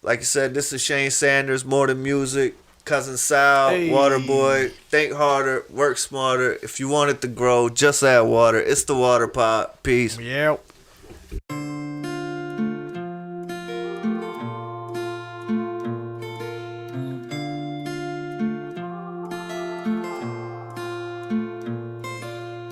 Like I said, this is Shayne Sanders, More Than Music, Cousin Sal, Hey. Waterboy. Think harder, work smarter. If you want it to grow, just add water. It's the water pot. Peace. Yep.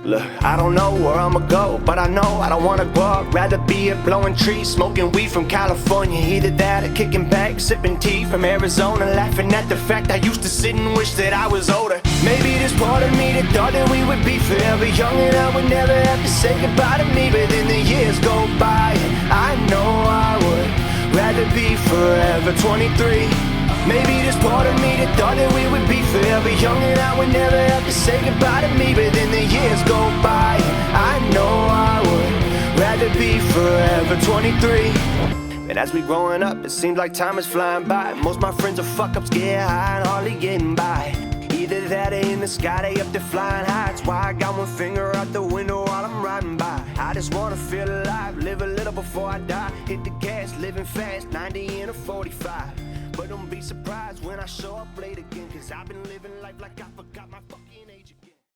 Look, I don't know where I'ma go, but I know I don't wanna grow up. Rather be at blowing trees, smoking weed from California. Either that or kicking back, sipping tea from Arizona. Laughing at the fact I used to sit and wish that I was older. Maybe there's part of me that thought that we would be forever young and I would never have to say goodbye to me. But then the years go by and I know I would rather be forever 23. Maybe there's part of me that thought that we would be forever young and I would never have to say goodbye to me. But then the years go by and I know I would rather be forever 23. And as we growing up, it seems like time is flying by. Most of my friends are fuck ups, get high and hardly getting by. Either that or in the sky, they up there flying high. That's why I got one finger out the window while I'm riding by. I just wanna feel alive, live a little before I die. Hit the gas, living fast, 90 in a 45. But don't be surprised when I show up late again, cause I've been living life like I forgot my phone.